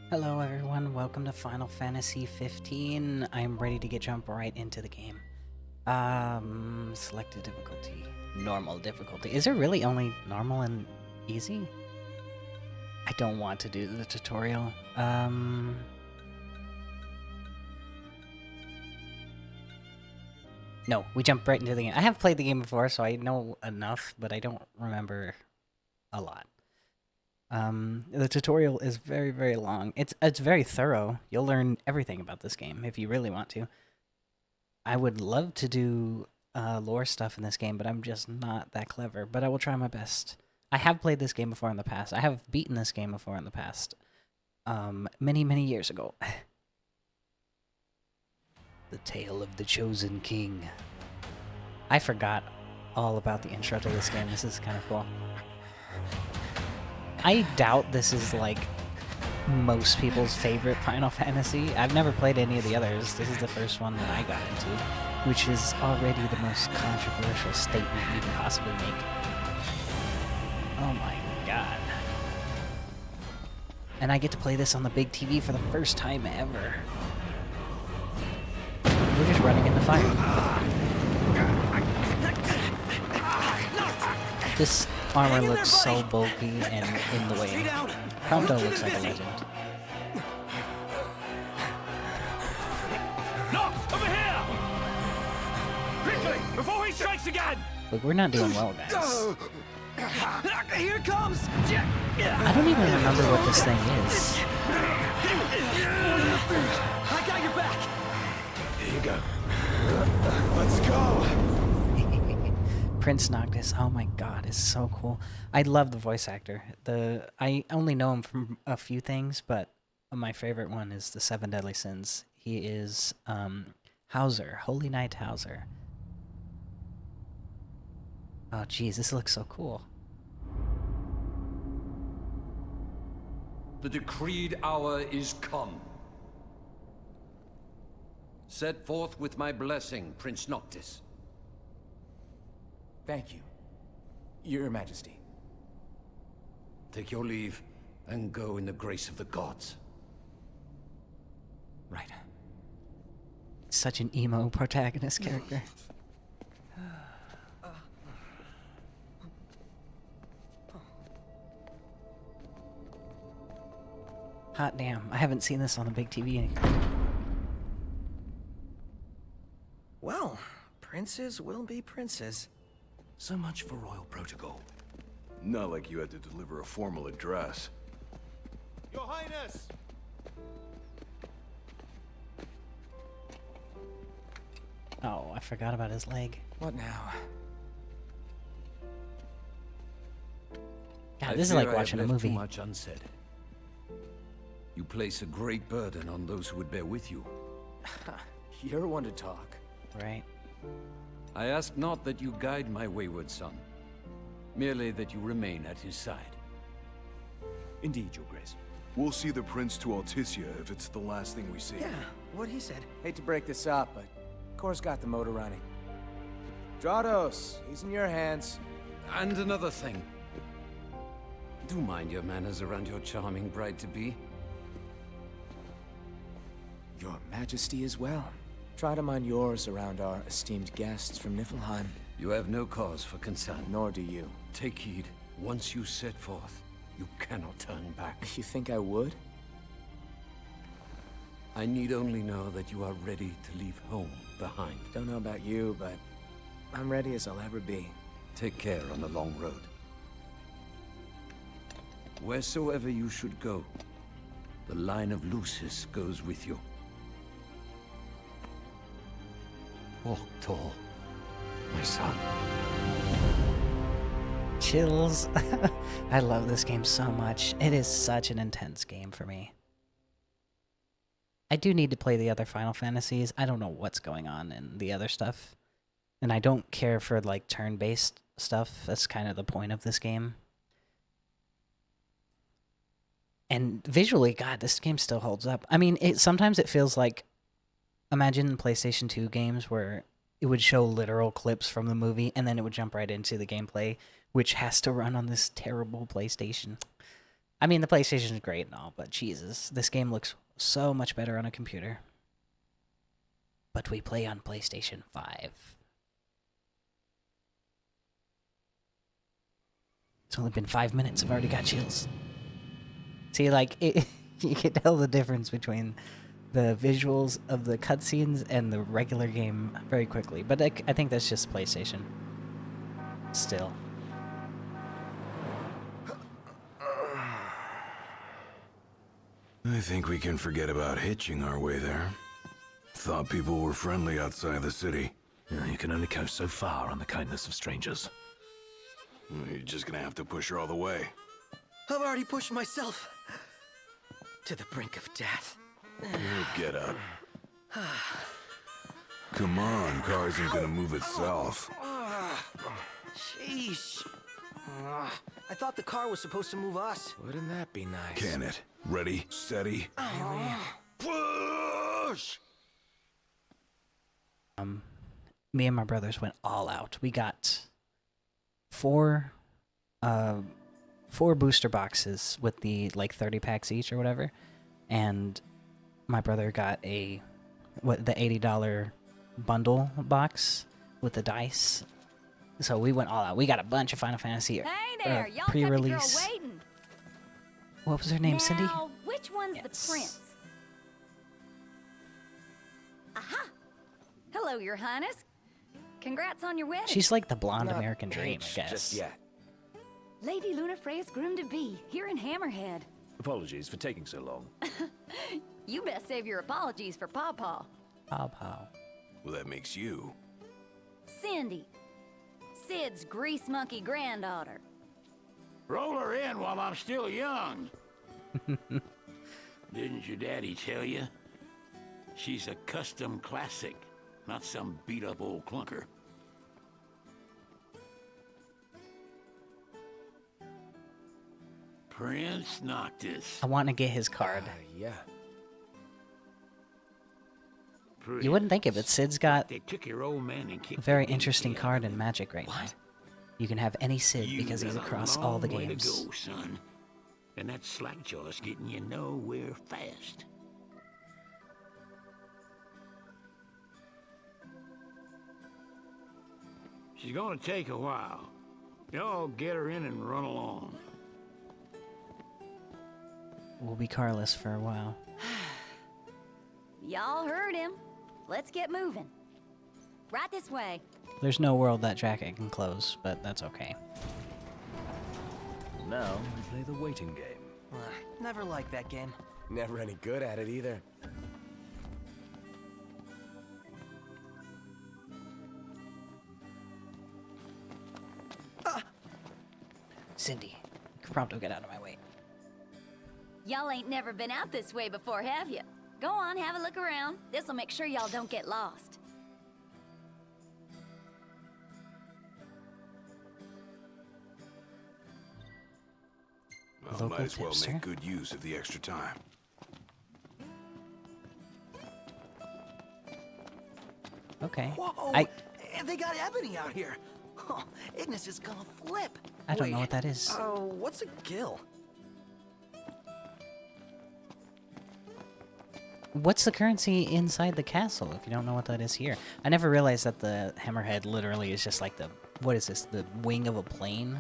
Hello everyone, welcome to Final Fantasy 15. I'm ready to jump right into the game. Selected difficulty. Normal difficulty. Is there really only normal and easy? I don't want to do the tutorial. No, we jump right into the game. I have played the game before, so I know enough, but I don't remember a lot. The tutorial is very, very long. It's very thorough. You'll learn everything about this game if you really want to. I would love to do lore stuff in this game, but I'm just not that clever. But I will try my best. I have played this game before in the past. I have beaten this game before in the past. Many, many years ago. The Tale of the Chosen King. I forgot all about the intro to this game. This is kind of cool. I doubt this is like most people's favorite Final Fantasy. I've never played any of the others. This is the first one that I got into, which is already the most controversial statement you can possibly make. Oh my god. And I get to play this on the big TV for the first time ever. We're just running in the fire. This armor looks so bulky and in the way. Prompto looks like a legend. No! Over here! Quickly! Before he strikes again! Look, we're not doing well, guys. Here it comes! I don't even remember what this thing is. I got your back! Here you go. Let's go! Prince Noctis, oh my god, is so cool. I love the voice actor. I only know him from a few things, but my favorite one is the Seven Deadly Sins. He is Hauser, Holy Knight Hauser. Oh geez, this looks so cool. The decreed hour is come. Set forth with my blessing, Prince Noctis. Thank you, Your Majesty. Take your leave and go in the grace of the gods. Right. Such an emo protagonist character. Hot damn, I haven't seen this on the big TV. Well, princes will be princes. So much for royal protocol. Not like you had to deliver a formal address. Your Highness! Oh, I forgot about his leg. What now? God, I this is fear like I have watching a left movie. Too much unsaid. You place a great burden on those who would bear with you. You're one to talk. Right. I ask not that you guide my wayward son, merely that you remain at his side. Indeed, Your Grace. We'll see the prince to Alticia if it's the last thing we see. Yeah, what he said. Hate to break this up, but Kor's got the motor running. Drados, he's in your hands. And another thing. Do mind your manners around your charming bride-to-be. Your Majesty as well. Try to mind yours around our esteemed guests from Niflheim. You have no cause for concern. Nor do you. Take heed. Once you set forth, you cannot turn back. You think I would? I need only know that you are ready to leave home behind. Don't know about you, but I'm ready as I'll ever be. Take care on the long road. Wheresoever you should go, the line of Lucis goes with you. Walk tall, my son. Chills. I love this game so much. It is such an intense game for me. I do need to play the other Final Fantasies. I don't know what's going on in the other stuff. And I don't care for like turn-based stuff. That's kind of the point of this game. And visually, God, this game still holds up. I mean, sometimes it feels like, imagine PlayStation 2 games where it would show literal clips from the movie and then it would jump right into the gameplay, which has to run on this terrible PlayStation. I mean, the PlayStation is great and all, but Jesus, this game looks so much better on a computer. But we play on PlayStation 5. It's only been 5 minutes. I've already got chills. See, like, you can tell the difference between the visuals of the cutscenes and the regular game very quickly. But I think that's just PlayStation. Still. I think we can forget about hitching our way there. Thought people were friendly outside the city. You can only go so far on the kindness of strangers. You're just gonna have to push her all the way. I've already pushed myself to the brink of death. Get up. Come on, car isn't gonna move itself. Sheesh. I thought the car was supposed to move us. Wouldn't that be nice? Can it? Ready, steady. Push! Me and my brothers went all out. We got four booster boxes with the like 30 packs each or whatever, and my brother got the $80 bundle box with the dice. So we went all out. We got a bunch of Final Fantasy Hey there, y'all pre-release. got the girl waiting. What was her name, now, Cindy? Which one's Yes. the prince? Aha! Hello, Your Highness. Congrats on your wedding. She's like the blonde Not American Dream, I engaged guess. just yet. Lady Lunafreya's groom-to-be here in Hammerhead. Apologies for taking so long. You best save your apologies for Pawpaw. Pow pow. Well, that makes you. Cindy, Sid's grease monkey granddaughter. Roll her in while I'm still young. Didn't your daddy tell you? She's a custom classic, not some beat-up old clunker. Prince Noctis. I want to get his card. Yeah. You wouldn't think it, but Sid's got They took your old man and kicked a very the interesting beans card out of in him. Magic right now. You can have any Sid You because he's got a across all the long way to games. go, son. And that slackjaw's getting you nowhere fast. She's gonna take a while. Y'all get her in and run along. We'll be carless for a while. Y'all heard him. Let's get moving. Right this way. There's no world that jacket can close, but that's okay. Now we play the waiting game. Never liked that game. Never any good at it either. Cindy, Prompto, get out of my way. Y'all ain't never been out this way before, have you? Go on, have a look around. This'll make sure y'all don't get lost. Well, Local might as well tipster. make good use of the extra time. Okay. Whoa! And they got Ebony out here. Oh, Ignis is gonna flip. I don't know Wait, what that is. What's a gill? What's the currency inside the castle if you don't know what that is here? I never realized that the Hammerhead literally is just like the... What is this? The wing of a plane?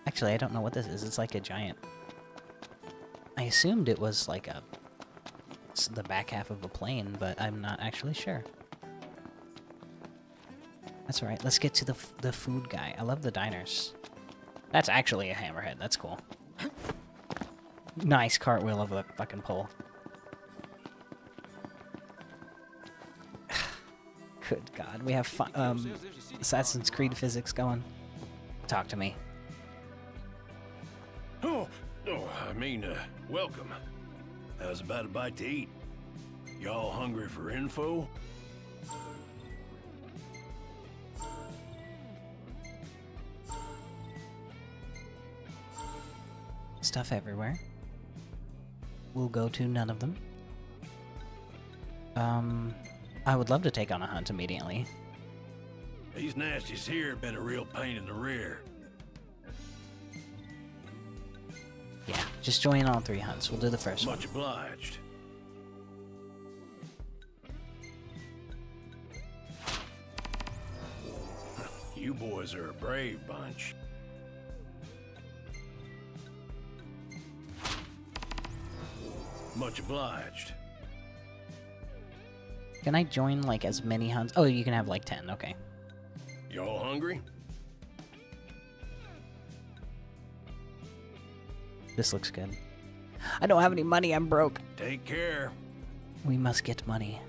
Actually, I don't know what this is. It's like a giant... I assumed it was like the back half of a plane, but I'm not actually sure. That's alright. Let's get to the food guy. I love the diners. That's actually a Hammerhead. That's cool. Nice cartwheel of a fucking pole. Good God, we have Assassin's Creed physics going. Talk to me. Oh, welcome. How's about a bite to eat? Y'all hungry for info? Stuff everywhere. We'll go to none of them. I would love to take on a hunt immediately. These nasties here have been a real pain in the rear. Yeah, just join all 3 hunts. We'll do the first one. Much obliged. You boys are a brave bunch. Much obliged. Can I join like as many hunts? Oh, you can have like 10. Okay. Y'all hungry? This looks good. I don't have any money. I'm broke. Take care. We must get money.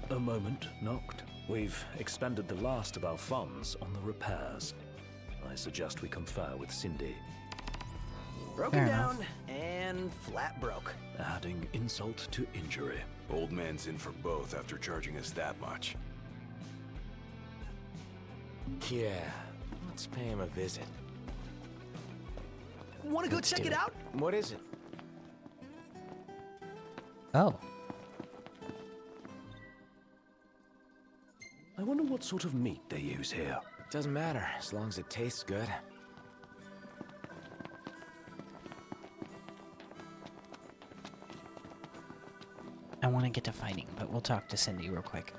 A moment, Noct. We've expended the last of our funds on the repairs. I suggest we confer with Cindy. Broken Fair down enough. and flat broke. Adding insult to injury. Old man's in for both after charging us that much. Yeah, let's pay him a visit. Want to go check it out? What is it? Oh. I wonder what sort of meat they use here. Doesn't matter, as long as it tastes good. I want to get to fighting, but we'll talk to Cindy real quick.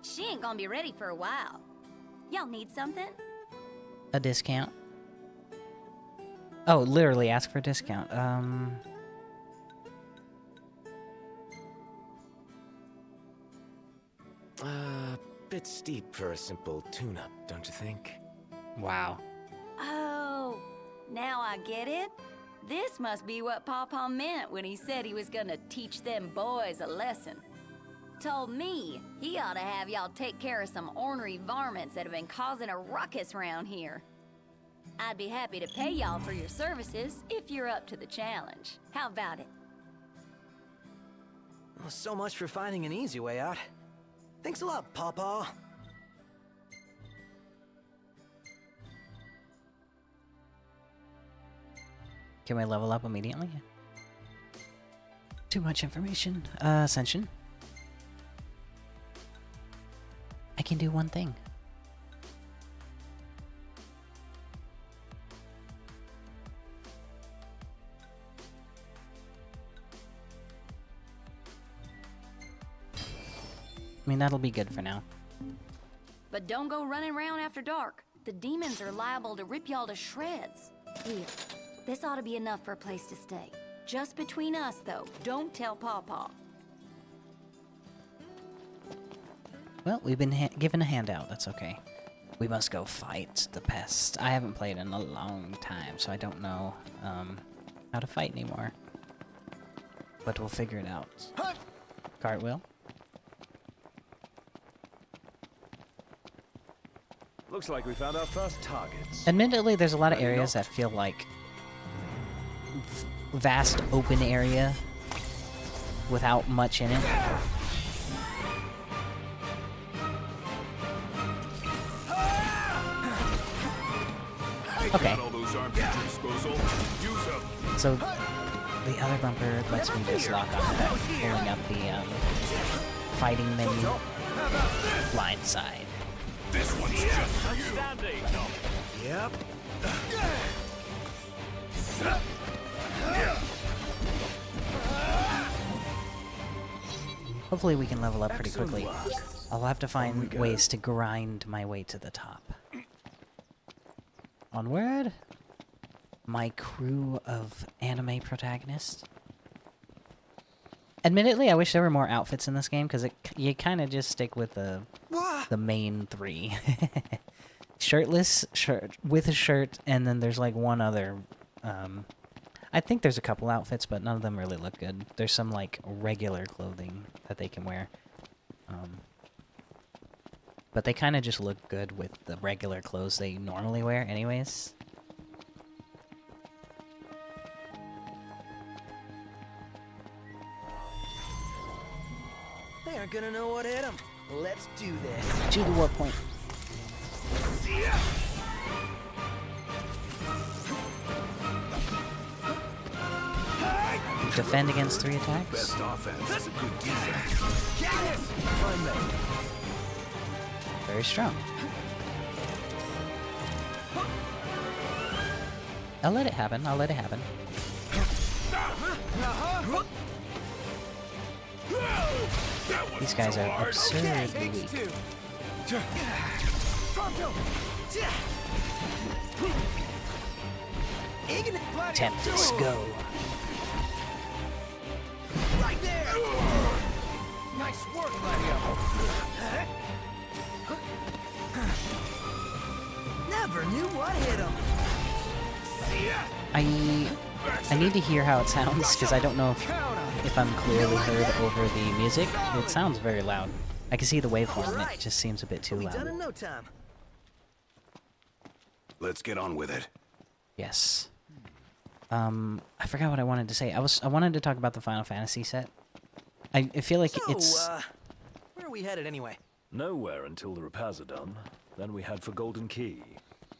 She ain't gonna be ready for a while. Y'all need something? A discount? Oh, literally ask for a discount. Bit steep for a simple tune-up, don't you think? Wow. Oh, now I get it. This must be what Pawpaw meant when he said he was gonna teach them boys a lesson. Told me he ought to have y'all take care of some ornery varmints that have been causing a ruckus around here. I'd be happy to pay y'all for your services if you're up to the challenge. How about it? Well, so much for finding an easy way out. Thanks a lot, Pawpaw. Can we level up immediately? Too much information. Ascension. I can do one thing. I mean, that'll be good for now. But don't go running around after dark. The demons are liable to rip y'all to shreds. Here, this ought to be enough for a place to stay. Just between us, though. Don't tell Pawpaw. Well, we've been given a handout. That's okay. We must go fight the pest. I haven't played in a long time, so I don't know how to fight anymore. But we'll figure it out. Cartwheel. Looks like we found our first targets. Admittedly, there's a lot of areas that feel like vast open area without much in it. Okay. So the other bumper lets me just lock on that, pulling up the fighting menu blind side. This one's just for you. Yep. Hopefully we can level up pretty quickly. I'll have to find ways to grind my way to the top. Onward. My crew of anime protagonists. Admittedly, I wish there were more outfits in this game, because you kind of just stick with the main 3. Shirtless, shirt with a shirt, and then there's like one other. I think there's a couple outfits, but none of them really look good. There's some like regular clothing that they can wear. But they kind of just look good with the regular clothes they normally wear anyways. They aren't gonna know what hit them. Let's do this. To the warp point. Defend against 3 attacks. Best offense is a good defense. Cadmus! I'm ready. Very strong. I'll let it happen. I'll let it happen. These guys are absurdly weak. Tempest, go. Right there. Nice work, Gladio. Never knew what hit him. I need to hear how it sounds because I don't know if I'm clearly heard over the music. It sounds very loud. I can see the waveform. It just seems a bit too Done loud. in no time. Let's get on with it. Yes. I forgot what I wanted to say. I wanted to talk about the Final Fantasy set. I feel like it's Where are we headed anyway? Nowhere until the repairs are done. Then we head for Golden Key.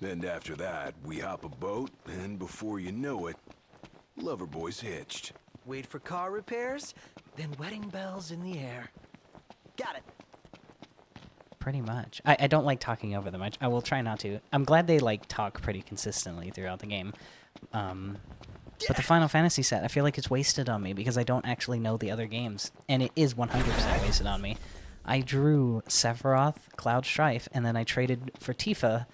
And after that, we hop a boat, and before you know it, Loverboy's hitched. Wait for car repairs, then wedding bells in the air. Got it. pretty much. I don't like talking over them. I will try not to. I'm glad they like talk pretty consistently throughout the game. But the Final Fantasy set, I feel like it's wasted on me because I don't actually know the other games. And it is 100% wasted on me. I drew Sephiroth, Cloud Strife, and then I traded for Tifa,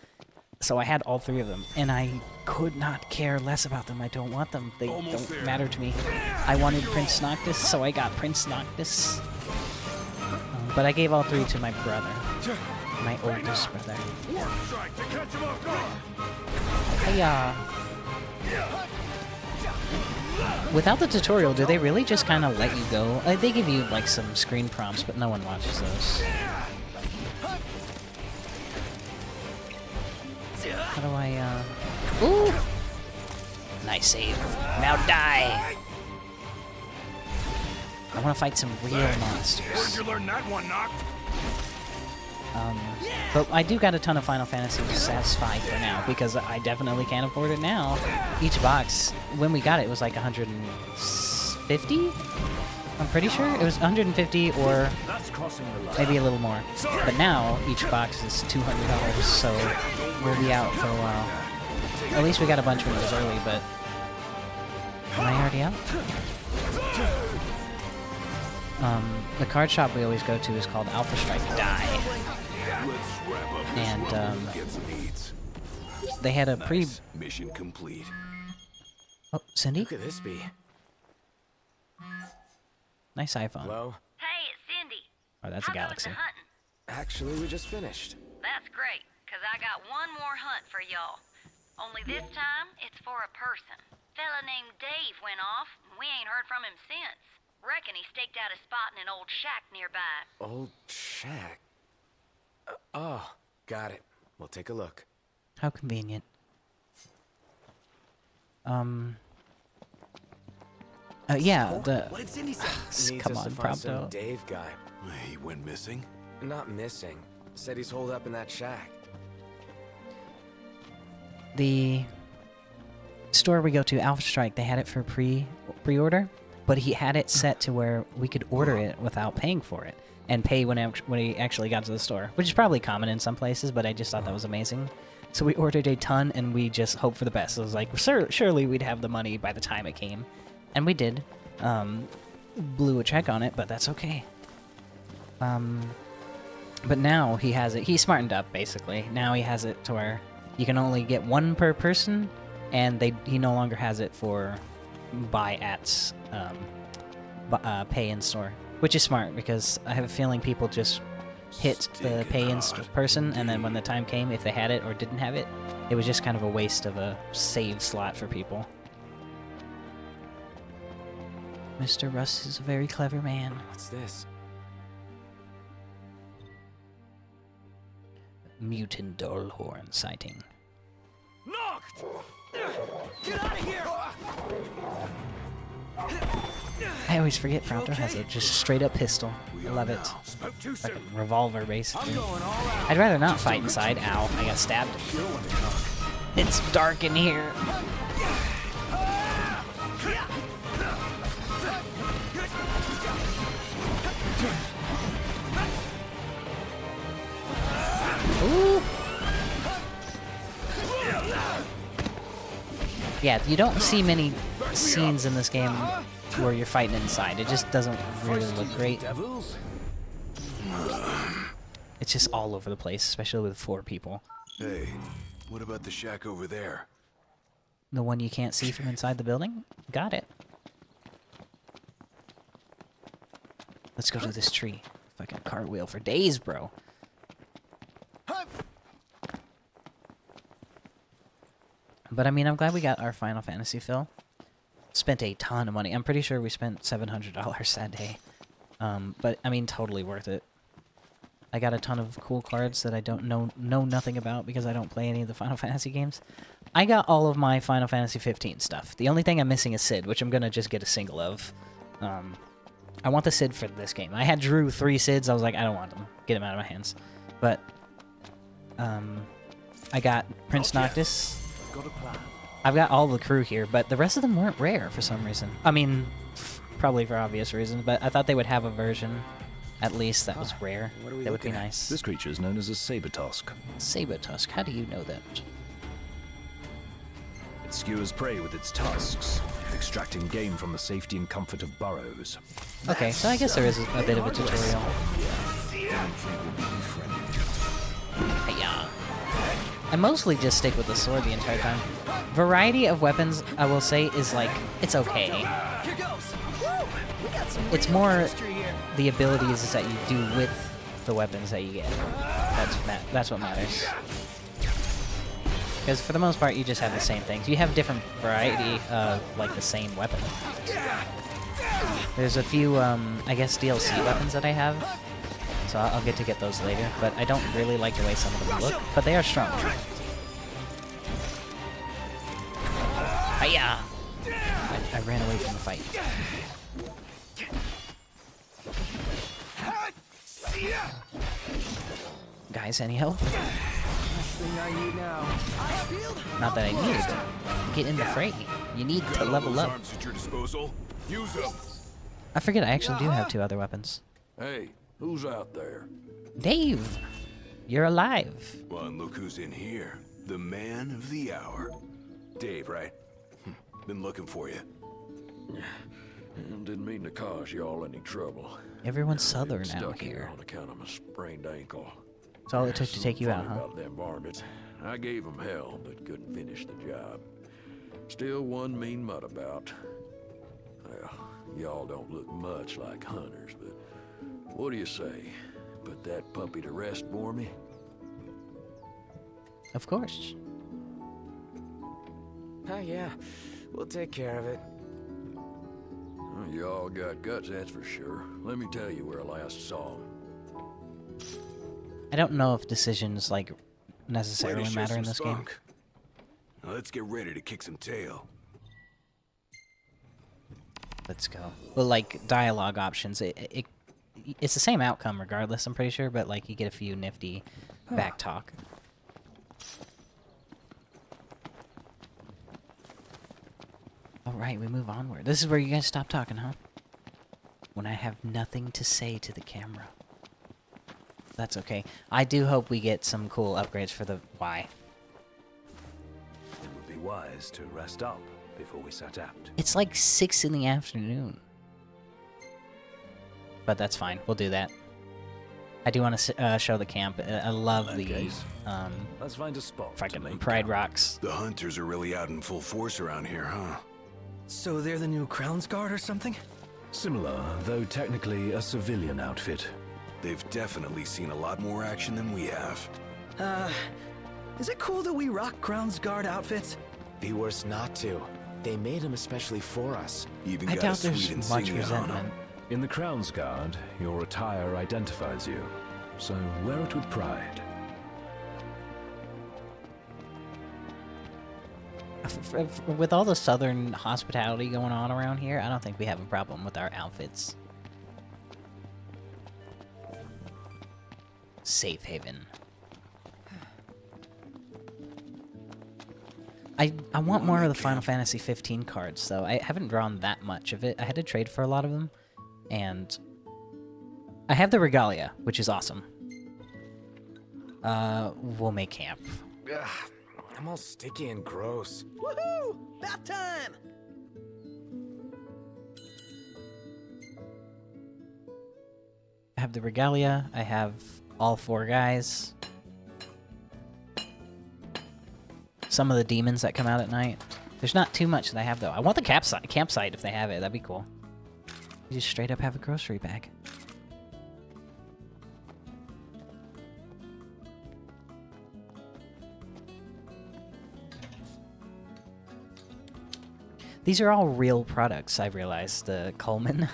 so I had all three of them. And I could not care less about them. I don't want them. They don't matter to me. I wanted Prince Noctis, so I got Prince Noctis. But I gave all three to my brother. My oldest brother. Hiya! Without the tutorial, do they really just kind of let you go? They give you, like, some screen prompts, but no one watches those. How do I, Ooh! Nice save. Now die! I want to fight some real monsters. Where'd you learn that one, Noct? But I do got a ton of Final Fantasy to satisfy for now, because I definitely can't afford it now. Each box, when we got it, was like 150? I'm pretty sure it was 150 or maybe a little more. But now, each box is $200, so we'll be out for a while. At least we got a bunch of those early, but... Am I already out? The card shop we always go to is called Alpha Strike Die. And, they had a mission complete. Oh, Cindy? Who could this be? Nice iPhone. Hello? Hey, it's Cindy. Oh, that's a Galaxy. Actually, we just finished. That's great, because I got one more hunt for y'all. Only this time, it's for a person. Fella named Dave went off, and we ain't heard from him since. Reckon he staked out a spot in an old shack nearby. Old shack? Oh, got it. We'll take a look. How convenient. Yeah, What did Cindy say? Needs come us on, to find some Prompto. Dave guy. He went missing? Not missing. Said he's holed up in that shack. The store we go to, Alpha Strike, they had it for pre-order, but he had it set to where we could order it without paying for it, and pay when he actually got to the store, which is probably common in some places, but I just thought that was amazing. So we ordered a ton, and we just hoped for the best. It was like, surely we'd have the money by the time it came. And we did. Blew a check on it, but that's okay. But now he has it. He smartened up, basically. Now he has it to where you can only get one per person, and he no longer has it for buy at pay in store, which is smart because I have a feeling people just hit the pay in person, and then when the time came, if they had it or didn't have it, it was just kind of a waste of a save slot for people. Mr. Russ is a very clever man. What's this? Mutant Dullhorn sighting. Noct! Get out of here! I always forget Prompto has a just straight up pistol. I love it. Like a revolver, basically. I'd rather not fight inside. Ow, I got stabbed. It's dark in here. Ooh. Yeah, you don't see many scenes in this game where you're fighting inside. It just doesn't really look great. Devils? It's just all over the place, especially with 4 people. Hey, what about the shack over there? The one you can't see from inside the building? Got it. Let's go to this tree. Fucking cartwheel for days, bro. But I mean, I'm glad we got our Final Fantasy fill. Spent a ton of money. I'm pretty sure we spent $700 that day. But I mean, totally worth it. I got a ton of cool cards that I don't know nothing about because I don't play any of the Final Fantasy games. I got all of my Final Fantasy 15 stuff. The only thing I'm missing is Cid, which I'm gonna just get a single of. I want the Cid for this game. I had drew 3 Cids. I was like, I don't want them. Get them out of my hands. But I got Prince Noctis. Got a plan. I've got all the crew here, but the rest of them weren't rare for some reason. I mean, probably for obvious reasons, but I thought they would have a version, at least, that was rare. That would be nice. This creature is known as a Saber-Tusk. Saber-Tusk, how do you know that? It skewers prey with its tusks, extracting game from the safety and comfort of burrows. Okay, so I guess there is a bit of a tutorial. Hiya. I mostly just stick with the sword the entire time. Variety of weapons, I will say, is like, it's okay. Here goes. Woo! We got some It's real more chemistry here. the abilities that you do with the weapons that you get. That's what matters. Because for the most part, you just have the same things. You have different variety of, like, the same weapon. There's a few, I guess, DLC weapons that I have. So I'll get to get those later. But I don't really like the way some of them look. But they are strong. Hiya! I ran away from the fight. Guys, any help? Thing I need now. Ice field? Not that I need it, but get in the fray. You need to level up. Arms at your disposal. Use them. I forget I actually do have 2 other weapons. Hey, who's out there? Dave! You're alive. Well, and look who's in here. The man of the hour. Dave, right? Been looking for you. Didn't mean to cause y'all any trouble. Everyone's southern Stuck out here. on account of my sprained ankle. That's all it took to take you out, Funny huh? about them varmints. I gave them hell, but couldn't finish the job. Still one mean mutt about. Well, y'all don't look much like hunters, but what do you say? Put that puppy to rest for me? Of course. Yeah. We'll take care of it. Well, y'all got guts, that's for sure. Let me tell you where I last saw him. I don't know if decisions, like, Way necessarily to show matter in some this game. spunk. Now let's get ready to kick some tail. Let's go. Well, like, dialogue options, it's the same outcome regardless, I'm pretty sure, but, like, you get a few nifty back talk. Alright, we move onward. This is where you guys stop talking, huh? When I have nothing to say to the camera. That's okay. I do hope we get some cool upgrades for the Y. It would be wise to rest up before we set out. It's like 6 in the afternoon. But that's fine. We'll do that. I do want to show the camp. I love In that the case, let's find a spot to fucking make Pride camp. Rocks. The hunters are really out in full force around here, huh? So they're the new Crown's Guard or something? Similar, though technically a civilian outfit. They've definitely seen a lot more action than we have. Is it cool that we rock Crown's Guard outfits? Be worse not to. They made them especially for us. Even I got doubt a sweet there's much insignia on 'em. resentment. In the Crown's Guard, your attire identifies you, so wear it with pride. With all the southern hospitality going on around here, I don't think we have a problem with our outfits. Safe haven. I want more of the Final Fantasy 15 cards, though. I haven't drawn that much of it. I had to trade for a lot of them, and I have the Regalia, which is awesome. We'll make camp. I'm all sticky and gross. Woohoo! Bath time! I have the regalia. I have all 4 guys. Some of the demons that come out at night. There's not too much that I have, though. I want the campsite if they have it. That'd be cool. You just straight up have a grocery bag. These are all real products, I've realized. The Coleman.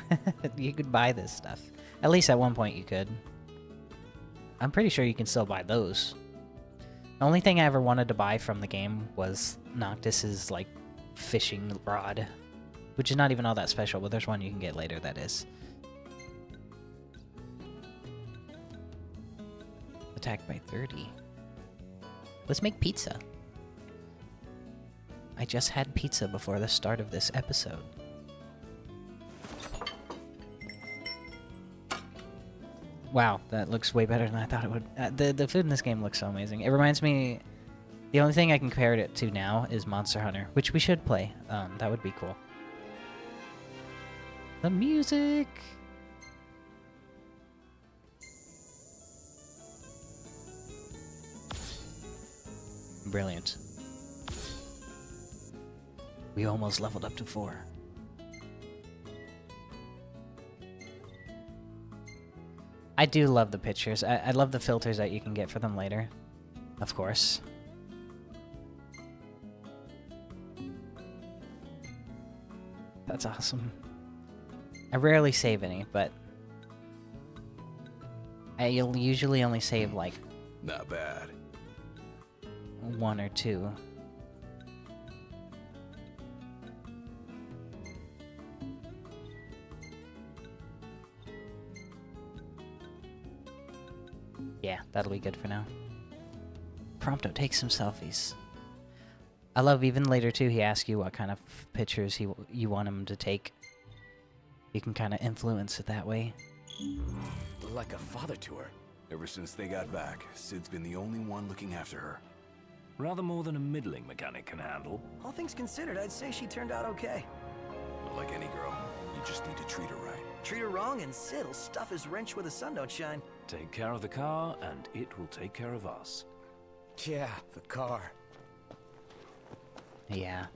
You could buy this stuff. At least at one point you could. I'm pretty sure you can still buy those. The only thing I ever wanted to buy from the game was Noctis's, like, fishing rod. Which is not even all that special, but there's one you can get later that is. Attacked by 30. Let's make pizza. I just had pizza before the start of this episode. Wow, that looks way better than I thought it would. The food in this game looks so amazing. It reminds me... The only thing I can compare it to now is Monster Hunter, which we should play. That would be cool. The music! Brilliant. We almost leveled up to 4. I do love the pictures. I love the filters that you can get for them later. Of course. That's awesome. I rarely save any, but I'll usually only save like Not bad. 1 or 2. Yeah, that'll be good for now. Prompto, take some selfies. I love even later too, he asks you what kind of pictures you want him to take. You can kind of influence it that way. Like a father to her. Ever since they got back, Sid's been the only one looking after her. Rather more than a middling mechanic can handle. All things considered, I'd say she turned out okay. But like any girl, you just need to treat her right. Treat her wrong and Sid'll stuff his wrench where the sun don't shine. Take care of the car, and it will take care of us. Yeah, the car. Yeah.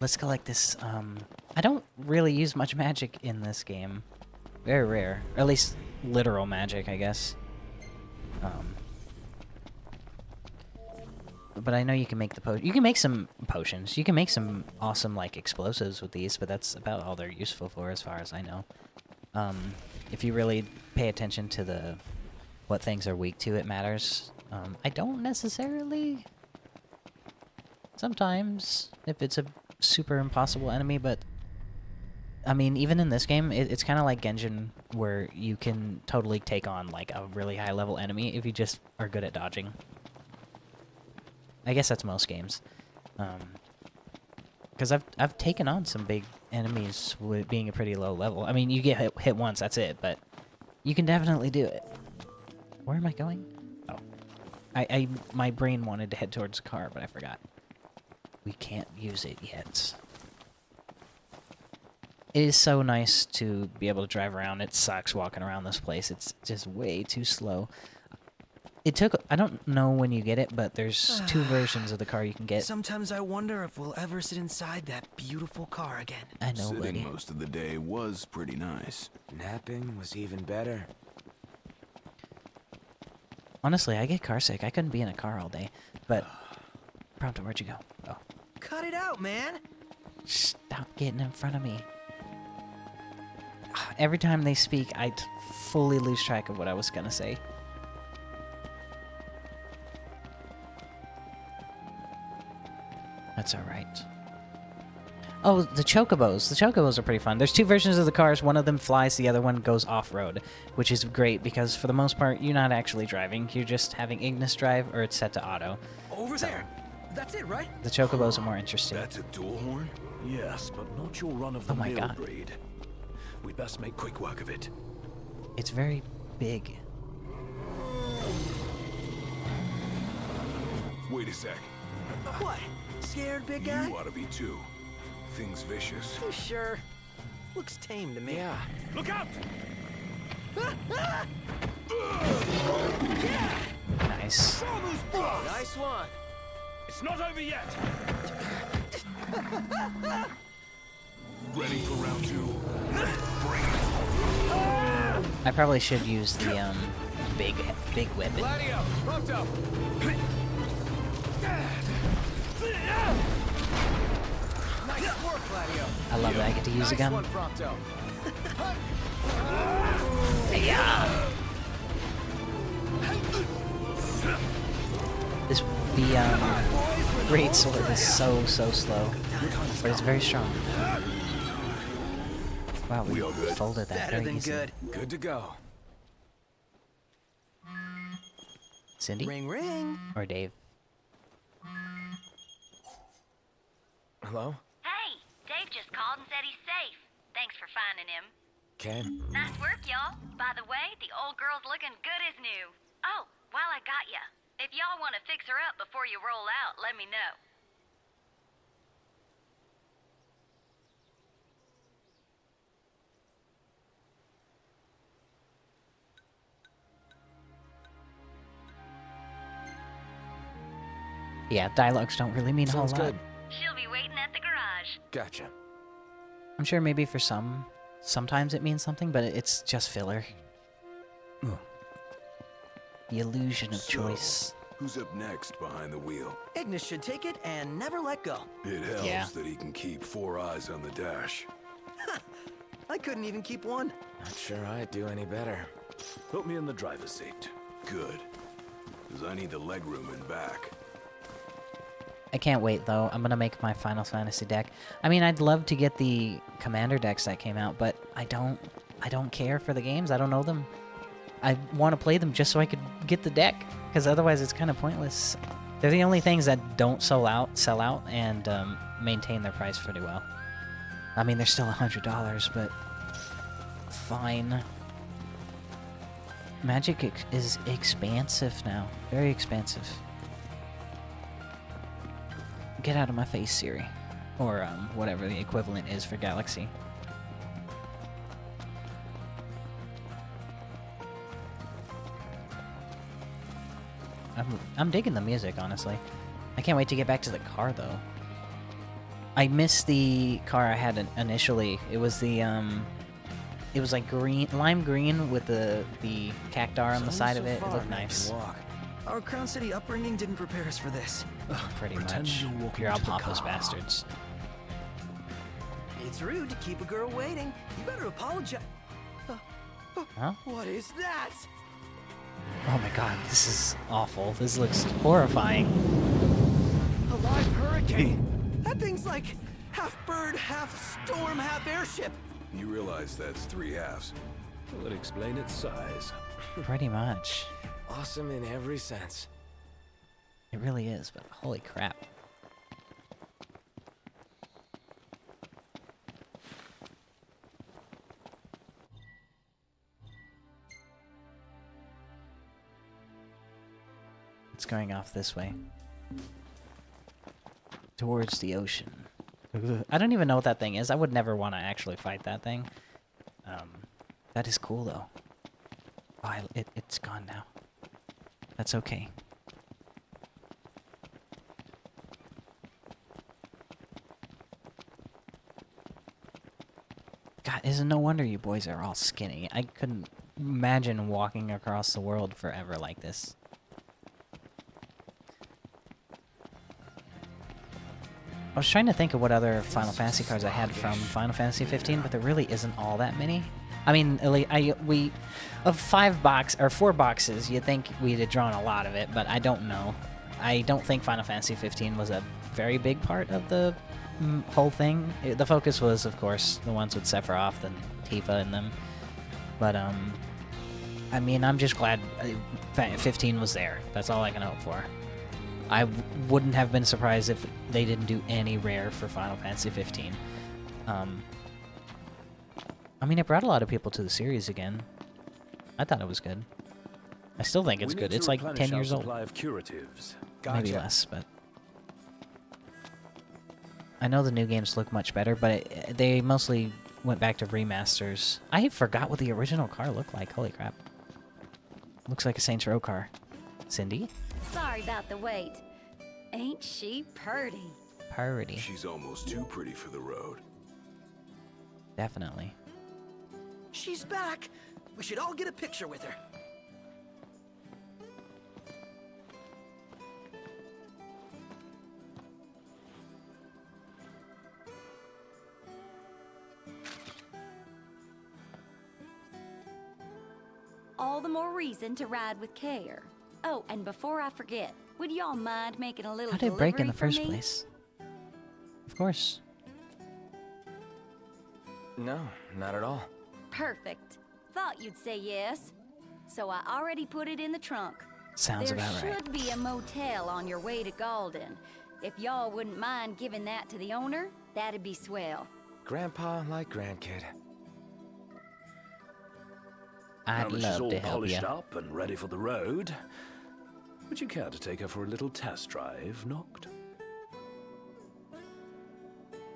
Let's collect this, I don't really use much magic in this game. Very rare. Or at least literal magic, I guess. But I know you can make the you can make some potions. You can make some awesome, like, explosives with these, but that's about all they're useful for as far as I know. If you really pay attention to what things are weak to, it matters. I don't necessarily... Sometimes, if it's a super impossible enemy, but... I mean, even in this game, it's kind of like Genshin, where you can totally take on, like, a really high-level enemy if you just are good at dodging. I guess that's most games. Because I've taken on some big enemies with being a pretty low level. I mean, you get hit once, that's it, but you can definitely do it. Where am I going? Oh. My brain wanted to head towards the car, but I forgot. We can't use it yet. It is so nice to be able to drive around. It sucks walking around this place. It's just way too slow. It took... I don't know when you get it, but there's 2 versions of the car you can get. Sometimes I wonder if we'll ever sit inside that beautiful car again. I know, Sitting buddy. most of the day was pretty nice. Napping was even better. Honestly, I get car sick. I couldn't be in a car all day. But... Prompto, where'd you go? Oh. Cut it out, man! Stop getting in front of me. Every time they speak, I fully lose track of what I was gonna say. That's alright. Oh, the chocobos. The chocobos are pretty fun. There's 2 versions of the cars. One of them flies, the other one goes off-road, which is great because for the most part, you're not actually driving. You're just having Ignis drive or it's set to auto. Over there! That's it, right? The chocobos are more interesting. That's a dual horn? Yes, but not your Oh my run-of-the-mill God. breed. We'd best make quick work of it. It's very big. Wait a a sec. What? Scared, big guy? You ought to be too. Thing's vicious. You sure? Looks tame to me. Yeah. Look out! Nice. Nice one. It's not over yet. Ready for round 2. Bring it. I probably should use the big weapon. Gladio, Prompto. Nice work, Gladio. I love that I get to use a Nice gun. one, Prompto. This the great sword is so slow, but it's very strong. Wow, we folded that Better very than easily. good. Good to go. Cindy Ring, ring. or Dave? Hello? Hey, Dave just called and said he's safe. Thanks for finding him. Okay. Nice work, y'all. By the way, the old girl's looking good as new. Oh, while I got ya, if y'all want to fix her up before you roll out, let me know. Yeah, dialogues don't really mean a whole Sounds lot. good. She'll be waiting at the garage. Gotcha. I'm sure maybe for sometimes it means something, but it's just filler. The illusion of choice. Who's up next behind the wheel? Ignis should take it and never let go. It helps Yeah. that he can keep 4 eyes on the dash. I couldn't even keep one. Not sure I'd do any better. Put me in the driver's seat. Good. Because I need the legroom in back. I can't wait though. I'm gonna make my Final Fantasy deck. I mean, I'd love to get the Commander decks that came out, but I don't care for the games. I don't know them. I want to play them just so I could get the deck, because otherwise it's kind of pointless. They're the only things that don't sell out, and maintain their price pretty well. I mean, they're still $100, but fine. Magic is expansive now. Very expensive. Get out of my face, Siri. Or, whatever the equivalent is for Galaxy. I'm digging the music, honestly. I can't wait to get back to the car, though. I miss the car I had initially. It was the, it was like lime green with the cactar on the side of it. It looked nice. Our Crown City upbringing didn't prepare us for this. Pretty Pretend much. you're walking You're all to the pompous car. bastards. It's rude to keep a girl waiting. You better apologize. Huh? What is that? Oh my god, this is awful. This looks horrifying. A live hurricane. That thing's like half bird, half storm, half airship. You realize that's 3 halves. Would explain its size. Pretty much. Awesome in every sense. It really is, but holy crap. It's going off this way. Towards the ocean. I don't even know what that thing is. I would never want to actually fight that thing. That is cool, though. Oh, it's gone now. That's okay. God, isn't no wonder you boys are all skinny. I couldn't imagine walking across the world forever like this. I was trying to think of what other Final Fantasy cards I had from Final Fantasy 15, but there really isn't all that many. I mean, we of 4 boxes, you'd think we'd have drawn a lot of it, but I don't know. I don't think Final Fantasy 15 was a very big part of the whole thing. The focus was, of course, the ones with Sephiroth and Tifa in them. But I mean, I'm just glad 15 was there. That's all I can hope for. I wouldn't have been surprised if they didn't do any rare for Final Fantasy 15. I mean, it brought a lot of people to the series again. I thought it was good. I still think it's We good. need It's to like replenish 10 our years old. supply of curatives. maybe less, but I know the new games look much better, but they mostly went back to remasters. I forgot what the original car looked like. Holy crap. Looks like a Saints Row car. Cindy? Sorry about the wait. Ain't she purty? Purty. She's almost too pretty for the road. Definitely. She's back. We should all get a picture with her. All the more reason to ride with care. Oh, and before I forget, would y'all mind making a little How did it break in the delivery first for me? place? Of course. No, not at all. Perfect. Thought you'd say yes. So I already put it in the trunk. Sounds there about right. should be a motel on your way to Galden. If y'all wouldn't mind giving that to the owner, that'd be swell. Grandpa like grandkid. I'd Now that she's love all to help polished you. up and ready for the road, would you care to take her for a little test drive, Noct?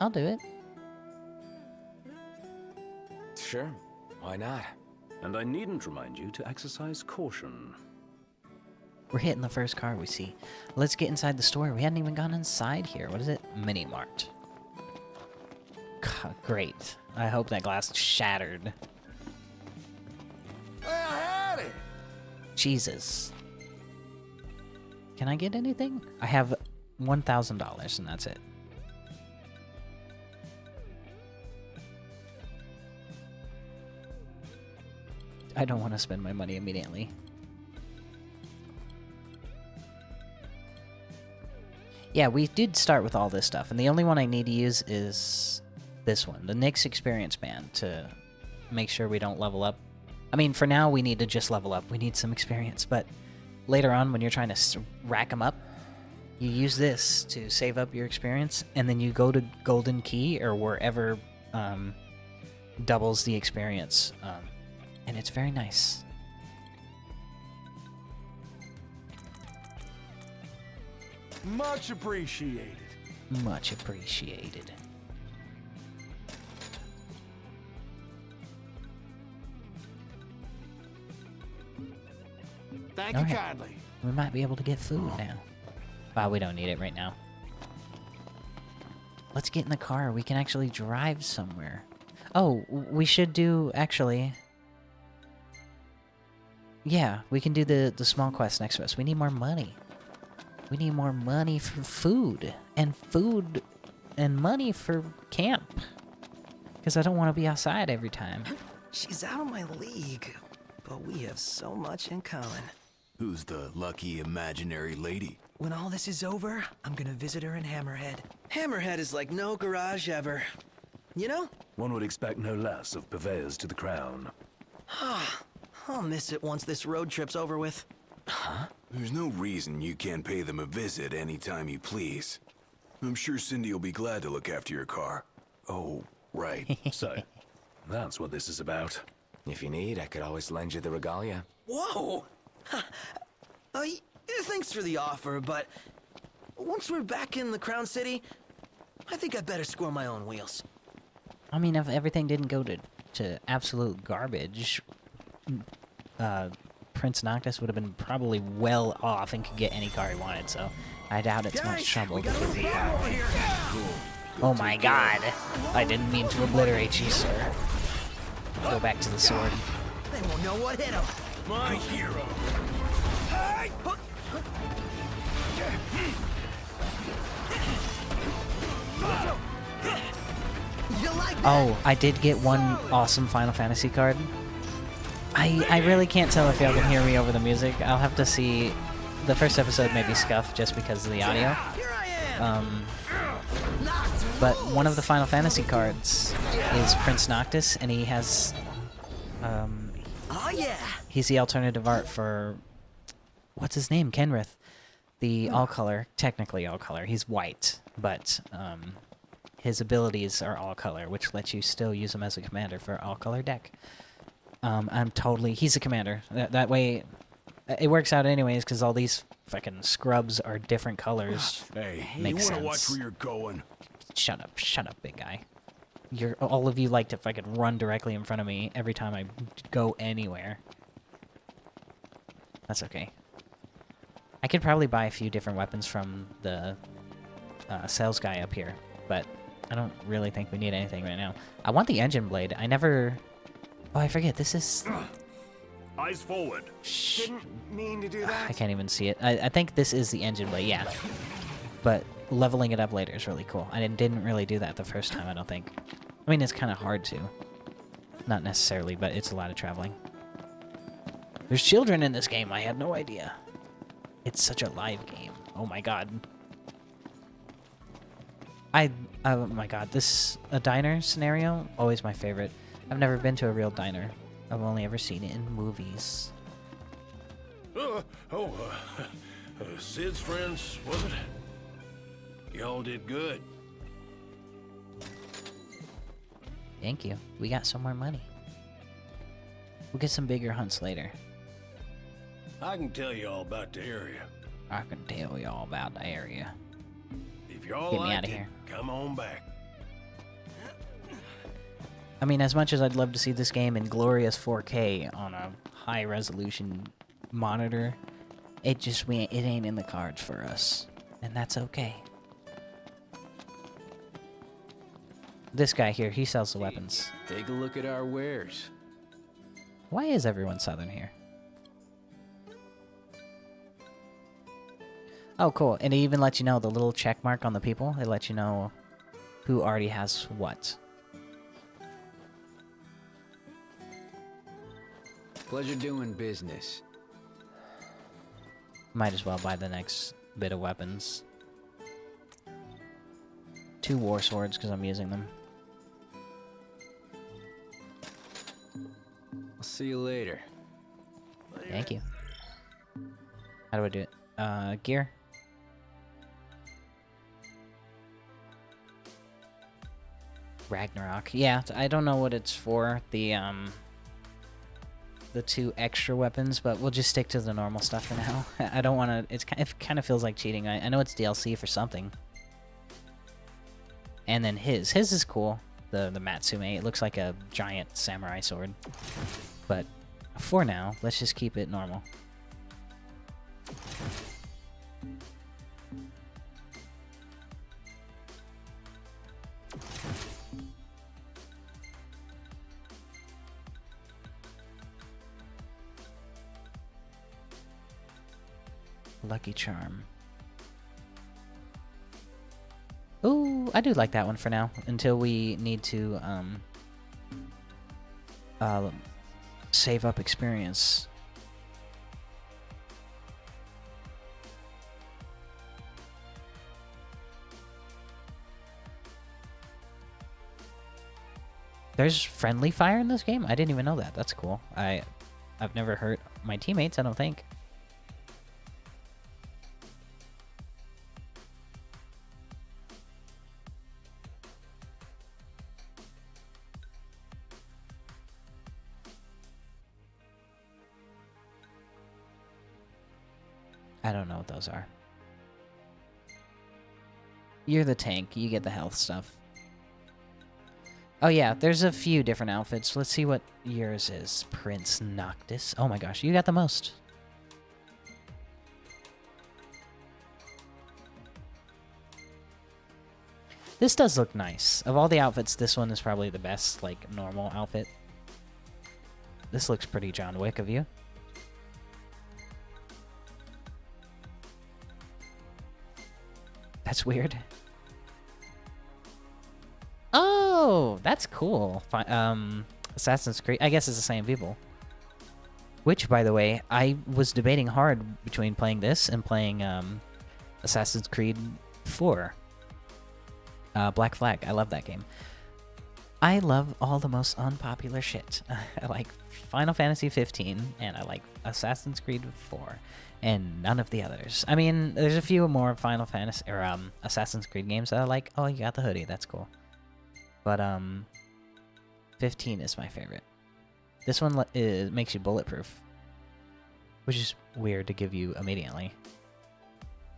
I'll do it. Sure, why not? And I needn't remind you to exercise caution. We're hitting the first car we see. Let's get inside the store. We hadn't even gone inside here. What is it? Mini Mart. Great. I hope that glass shattered. Well, howdy. Jesus. Can I get anything? I have $1,000 and that's it. I don't want to spend my money immediately. Yeah, we did start with all this stuff, and the only one I need to use is this one, the Nyx Experience Band, to make sure we don't level up. I mean, for now, we need to just level up. We need some experience, but later on, when you're trying to rack them up, you use this to save up your experience, and then you go to Golden Key or wherever doubles the experience, and it's very nice. Much appreciated. Much appreciated. Thank All you right. kindly. We might be able to get food now. Well, we don't need it right now. Let's get in the car. We can actually drive somewhere. Oh, we should do, actually... Yeah, we can do the small quest next to us. We need more money. We need more money for food. And food and money for camp. Because I don't want to be outside every time. She's out of my league, but we have so much in common. Who's the lucky imaginary lady? When all this is over, I'm gonna visit her in Hammerhead. Hammerhead is like no garage ever. You know? One would expect no less of purveyors to the crown. I'll miss it once this road trip's over with. There's no reason you can't pay them a visit anytime you please. I'm sure Cindy will be glad to look after your car. Oh, right. So, that's what this is about. If you need, I could always lend you the regalia. Whoa! Thanks for the offer, but once we're back in the Crown City, I think I'd better score my own wheels. I mean, if everything didn't go to absolute garbage, Prince Noctis would have been probably well off and could get any car he wanted, so I doubt it's much trouble. We got a little problem over here. Oh my god! I didn't mean to obliterate you, sir. Go back to the sword. They won't know what hit them. My hero. You like that? Oh, I did get one awesome Final Fantasy card. I really can't tell if y'all can hear me over the music. I'll have to see. The first episode may be scuffed just because of the audio. Here I am. But one of the Final Fantasy cards is Prince Noctis, and he has... Oh yeah. He's the alternative art for... What's his name? Kenrith. The all-color, technically all-color. He's white, but his abilities are all-color, which lets you still use him as a commander for all-color deck. He's a commander. That way, It works out anyways because all these fucking scrubs are different colors. Hey, Makes you wanna watch sense. where you're going? Shut up, big guy. All of you like to fucking run directly in front of me every time I go anywhere. That's okay. I could probably buy a few different weapons from the sales guy up here, but I don't really think we need anything right now. I want the engine blade. I never... Oh, I forget. This is... Eyes forward. Didn't mean to do that. I can't even see it. I think this is the engine blade, yeah. But leveling it up later is really cool. I didn't really do that the first time, I don't think. I mean, it's kind of hard to. Not necessarily, but it's a lot of traveling. There's children in this game. I had no idea. It's such a live game. Oh my god. Oh my god, a diner scenario, always my favorite. I've never been to a real diner. I've only ever seen it in movies. Sid's friends, was it? Y'all did good. Thank you. We got some more money. We'll get some bigger hunts later. I can tell you all about the area. I can tell you all about the area. If y'all Get me like outta it, here. come on back. I mean, as much as I'd love to see this game in glorious 4K on a high-resolution monitor, it ain't in the cards for us. And that's okay. This guy here, he sells the weapons. Take a look at our wares. Why is everyone southern here? Oh, cool. And it even lets you know the little check mark on the people. It lets you know who already has what. Pleasure doing business. Might as well buy the next bit of weapons. 2 war swords because I'm using them. I'll see you later. Thank you. How do I do it? Gear? Ragnarok. Yeah, I don't know what it's for, the 2 extra weapons, but we'll just stick to the normal stuff for now. I don't want to... It kind of feels like cheating. I know it's DLC for something. And then his is cool. The Matsume. It looks like a giant samurai sword. But for now, let's just keep it normal. Lucky Charm. Ooh, I do like that one for now, until we need to save up experience. There's friendly fire in this game? I didn't even know that. That's cool. I've never hurt my teammates, I don't think. I don't know what those are. You're the tank. You get the health stuff. Oh yeah, there's a few different outfits. Let's see what yours is. Prince Noctis. Oh my gosh, you got the most. This does look nice. Of all the outfits, this one is probably the best, like, normal outfit. This looks pretty John Wick of you. That's weird. Oh, that's cool. Assassin's Creed. I guess it's the same people. Which, by the way, I was debating hard between playing this and playing Assassin's Creed 4. Black Flag. I love that game. I love all the most unpopular shit. I like Final Fantasy 15, and I like Assassin's Creed 4, and none of the others. I mean, there's a few more Final Fantasy or Assassin's Creed games that I like. Oh, you got the hoodie. That's cool. But 15 is my favorite. This one makes you bulletproof. which is weird to give you immediately.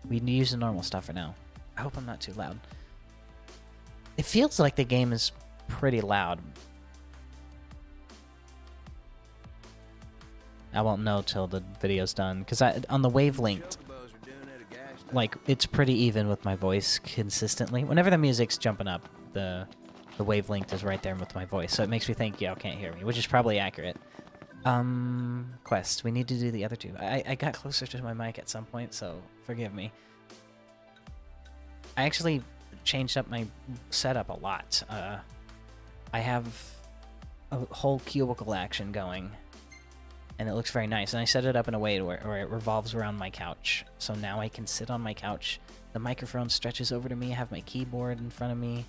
We need to use the normal stuff for now. I hope I'm not too loud. It feels like the game is pretty loud. I won't know till the video's done, because on the wavelength, like, it's pretty even with my voice consistently. Whenever the music's jumping up, the wavelength is right there with my voice, so it makes me think y'all can't hear me, which is probably accurate. Quest. We need to do the other two. I got closer to my mic at some point, so forgive me. I actually changed up my setup a lot. I have a whole cubicle action going, and it looks very nice. And I set it up in a way where it revolves around my couch. So now I can sit on my couch. The microphone stretches over to me. I have my keyboard in front of me.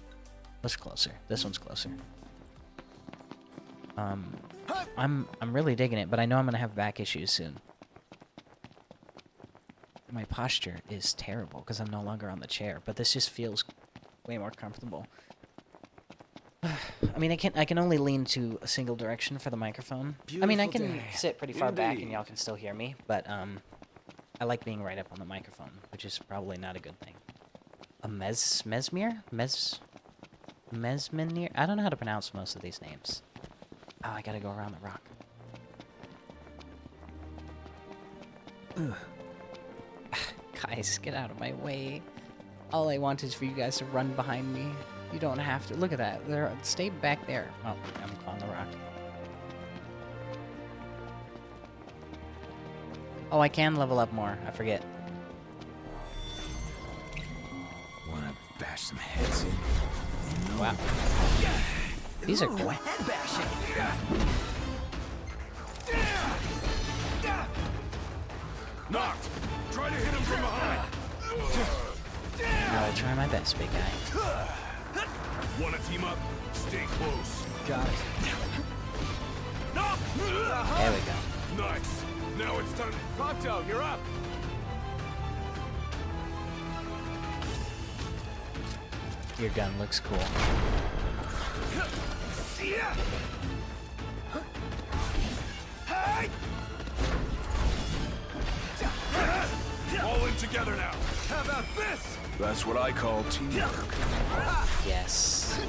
What's closer? This one's closer. I'm really digging it, but I know I'm gonna have back issues soon. My posture is terrible because I'm no longer on the chair, but this just feels way more comfortable. I mean, I can only lean to a single direction for the microphone. I mean, I can sit pretty far back and y'all can still hear me, but I like being right up on the microphone, which is probably not a good thing. A Mesmir? Mesmenir? I don't know how to pronounce most of these names. Oh, I gotta go around the rock. Ugh. Guys, get out of my way. All I want is for you guys to run behind me. You don't have to. Look at that. Stay back there. Oh, I'm on the rock. Oh, I can level up more. I forget. Wanna bash some heads in? Wow. These are cool. Head bashing. Knocked! Try to hit him from behind! I'll try my best, big guy. Wanna team up? Stay close. Got it. There we go. Nice! Now it's time. Prompto, you're up. Your gun looks cool. All in together now. How about this? That's what I call teamwork. Yes.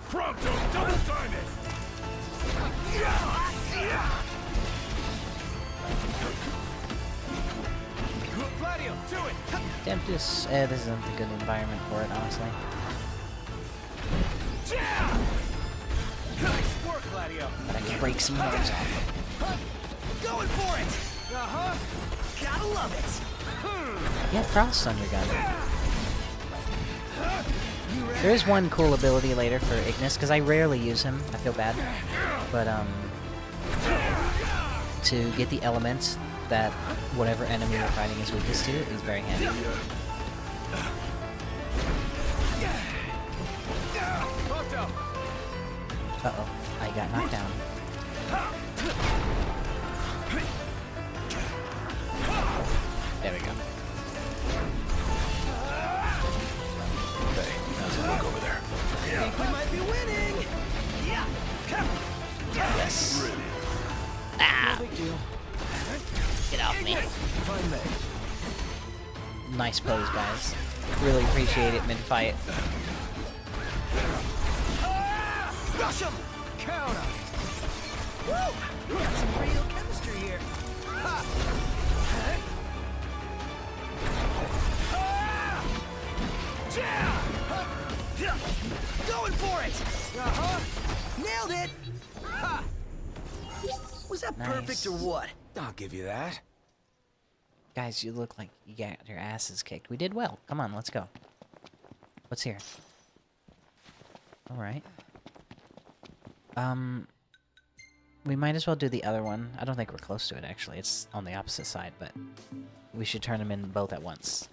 Prompto, double time it! Gladio, do it. Tempest. This isn't a good environment for it, honestly. Nice work, Gladio. But I can break some heads off. Going for it. Gotta love it. Yeah, Frost on your gun. There is one cool ability later for Ignis, because I rarely use him. I feel bad. But, to get the elements that whatever enemy you're fighting is weakest to is very handy. Uh-oh. I got knocked down. There we go. Hey, how's it look over there? I think we might be winning. Yeah. Yes. Ah! No big deal. Get off me. Fine, May. Nice pose, guys. Really appreciate it mid-fight. Rush him. Counter. Woo! We got some real chemistry here. Ha! Going for it! Nailed it! Ha! Was that perfect or what? I'll give you that. Guys, you look like you got your asses kicked. We did well. Come on, let's go. What's here? Alright. We might as well do the other one. I don't think we're close to it, actually. It's on the opposite side, but we should turn them in both at once.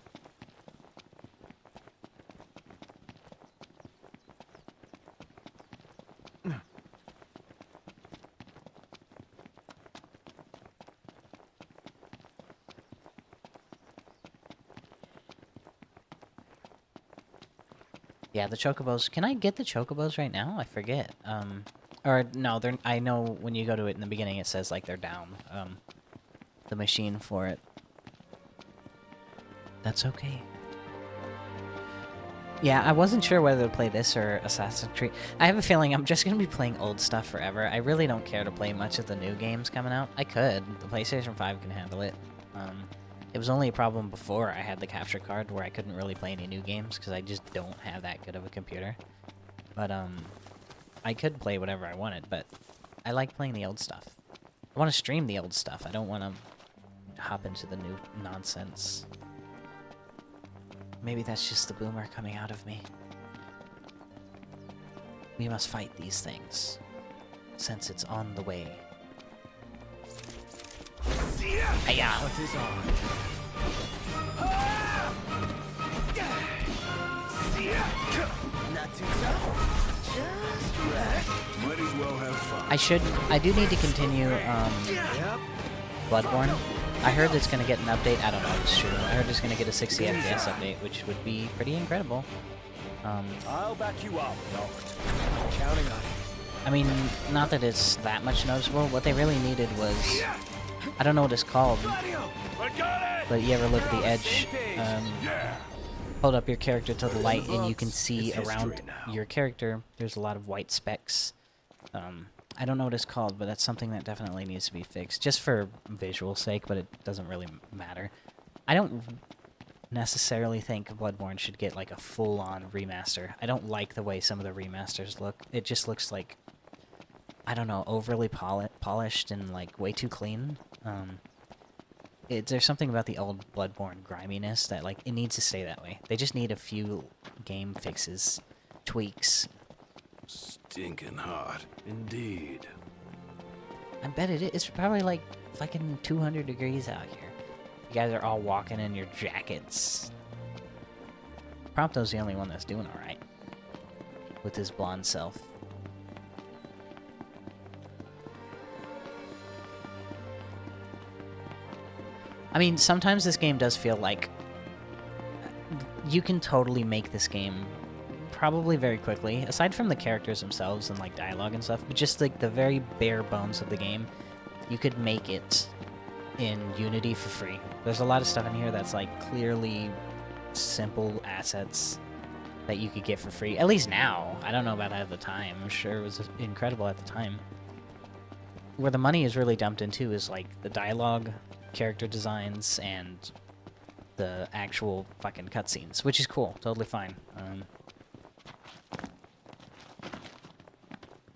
Yeah, the chocobos. Can I get the chocobos right now? I forget. Or no, they're. I know when you go to it in the beginning, it says like they're down. The machine for it. That's okay. Yeah, I wasn't sure whether to play this or Assassin's Creed. I have a feeling I'm just gonna be playing old stuff forever. I really don't care to play much of the new games coming out. I could. The PlayStation 5 can handle it. It was only a problem before I had the capture card where I couldn't really play any new games because I just don't have that good of a computer. But I could play whatever I wanted, but I like playing the old stuff. I want to stream the old stuff. I don't want to hop into the new nonsense. Maybe that's just the boomer coming out of me. We must fight these things, since it's on the way. Hiya! What is on? Not too tough. Just right. Might as well have fun. I do need to continue, Bloodborne. I heard it's gonna get an update. I don't know if it's true. I heard it's gonna get a 60 FPS update, which would be pretty incredible. I'll back you up, Noct. Counting on it. I mean, not that it's that much noticeable. What they really needed was... I don't know what it's called. But you ever look at the edge, hold up your character to the light, and you can see around your character, there's a lot of white specks. I don't know what it's called, but that's something that definitely needs to be fixed, just for visual sake, but it doesn't really matter. I don't necessarily think Bloodborne should get like a full-on remaster. I don't like the way some of the remasters look. It just looks like, I don't know, overly polished and like way too clean. There's something about the old Bloodborne griminess that like it needs to stay that way. They just need a few game fixes, tweaks. Stinking hot. Indeed. I bet it is. It's probably like fucking 200 degrees out here. You guys are all walking in your jackets. Prompto's the only one that's doing alright. With his blonde self. I mean, sometimes this game does feel like you can totally make this game probably very quickly, aside from the characters themselves and like dialogue and stuff, but just like the very bare bones of the game, you could make it in Unity for free. There's a lot of stuff in here that's like clearly simple assets that you could get for free, at least now. I don't know about at the time. I'm sure it was incredible at the time. Where the money is really dumped into is like the dialogue, character designs, and the actual fucking cutscenes, which is cool, totally fine.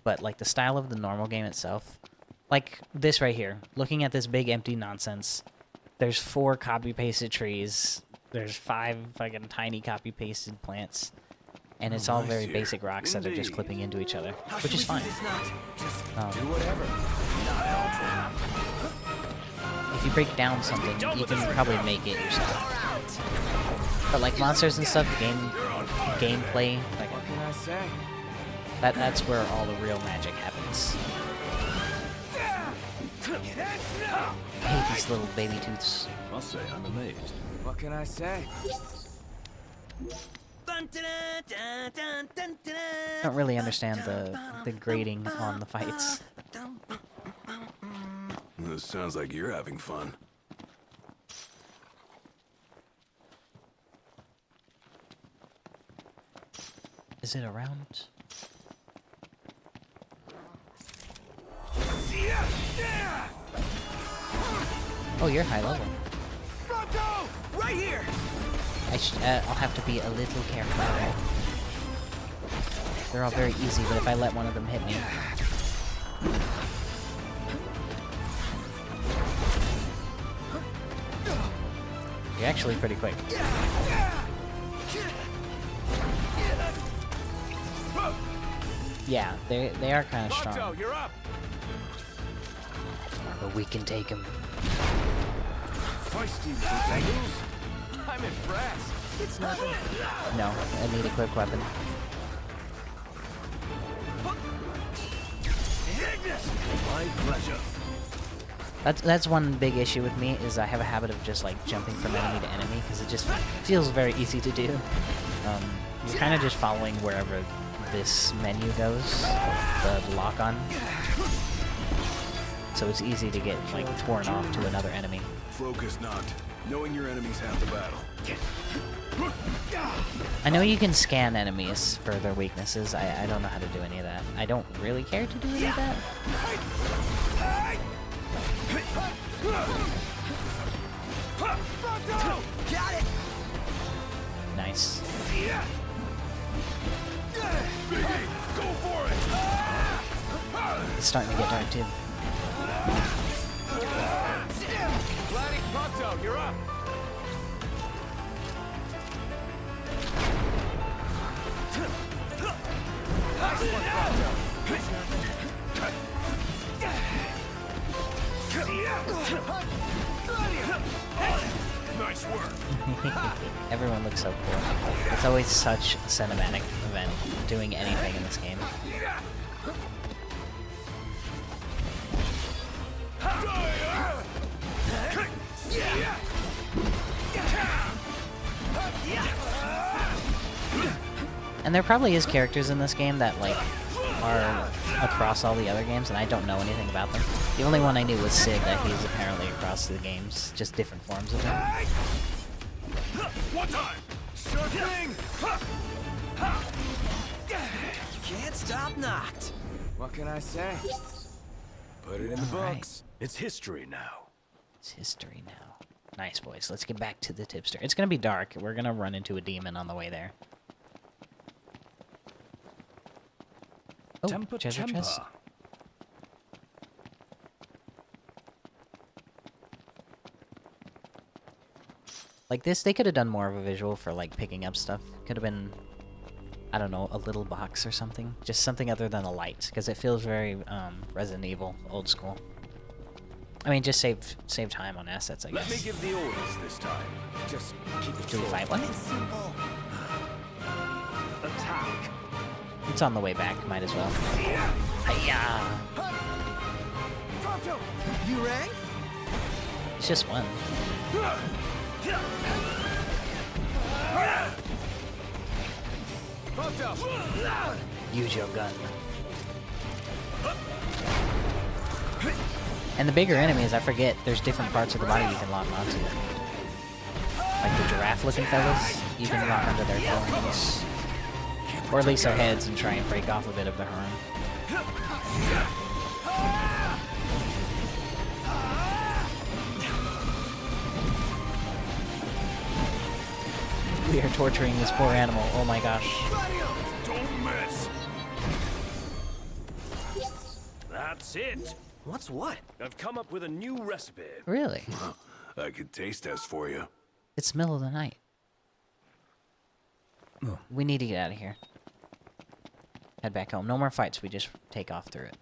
But like the style of the normal game itself, like this right here, looking at this big empty nonsense, there's 4 copy-pasted trees, there's 5 fucking tiny copy-pasted plants, and it's all very basic rocks that are just clipping into each other, which is fine. Do whatever. Not helpful. If you break down something, you can probably make it yourself. But like monsters and stuff, gameplay, like What can I say? that's where all the real magic happens. I hate these little baby tooths. Must say, I'm amazed. What can I say? I don't really understand the grading on the fights. This sounds like you're having fun. Is it around? Oh, you're high level. Pronto! Right here! I'll have to be a little careful. They're all very easy, but if I let one of them hit me... You're actually pretty quick. Yeah, they are kind of strong. You're up. But we can take them. Feisty little bangles. I'm impressed. It's nothing. No, I need a quick weapon. My pleasure. That's one big issue with me, is I have a habit of just like jumping from enemy to enemy because it just feels very easy to do. You're kind of just following wherever this menu goes, the lock-on. So it's easy to get, like, torn off to another enemy. Focus, Noct. Knowing your enemy's half the battle. I know you can scan enemies for their weaknesses. I don't know how to do any of that. I don't really care to do any of that. Got it! Nice. Biggie, go for it! It's starting to get dark too. Vladdy, Prompto, you're up. Nice one, Prompto. Nice work. Everyone looks so cool. It's always such a cinematic event doing anything in this game. And there probably is characters in this game that, like, are across all the other games, and I don't know anything about them. The only one I knew was Sid, that he's apparently across the games, just different forms of him. One time. Sure thing. Can't stop Noct. What can I say? Put it in the Alright. books. It's history now. It's history now. Nice, boys. Let's get back to the tipster. It's gonna be dark. We're gonna run into a demon on the way there. Oh, Temper, treasure temper. chest. Like this, they could have done more of a visual for, like, picking up stuff. Could have been, I don't know, a little box or something. Just something other than a light, because it feels very Resident Evil, old school. I mean, just save time on assets, I Let me guess. give the orders this time. Just keep it Do we short. fight one? Simple. Attack. It's on the way back. Might as well. Hiya! Prompto, you rang? It's just one. Prompto. Use your gun. And the bigger enemies, I forget, there's different parts of the body you can lock onto. Like the giraffe-looking fellas, you can lock onto their horns. Or at least their heads and try and break off a bit of their horn. We are torturing this poor animal, oh my gosh. Don't miss. That's it. What's what? I've come up with a new recipe. Really? I could taste test for you. It's middle of the night. We need to get out of here. Head back home. No more fights, we just take off through it.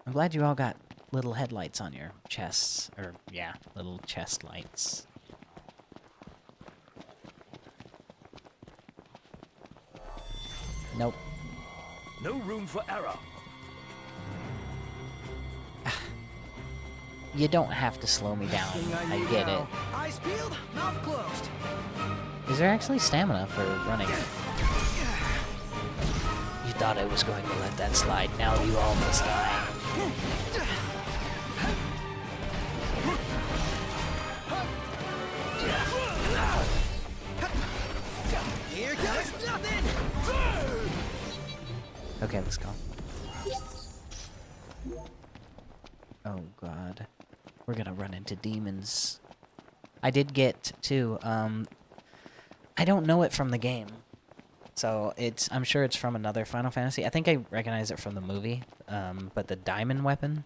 I'm glad you all got little headlights on your chests. Or, yeah, little chest lights. Nope. No room for error. You don't have to slow me down. I get it. Eyes peeled, mouth closed. Is there actually stamina for running? You thought I was going to let that slide. Now you all must die. Here comes nothing. Okay, let's go. Oh god. We're gonna run into demons. I did get to, I don't know it from the game. So I'm sure it's from another Final Fantasy. I think I recognize it from the movie. But the diamond weapon,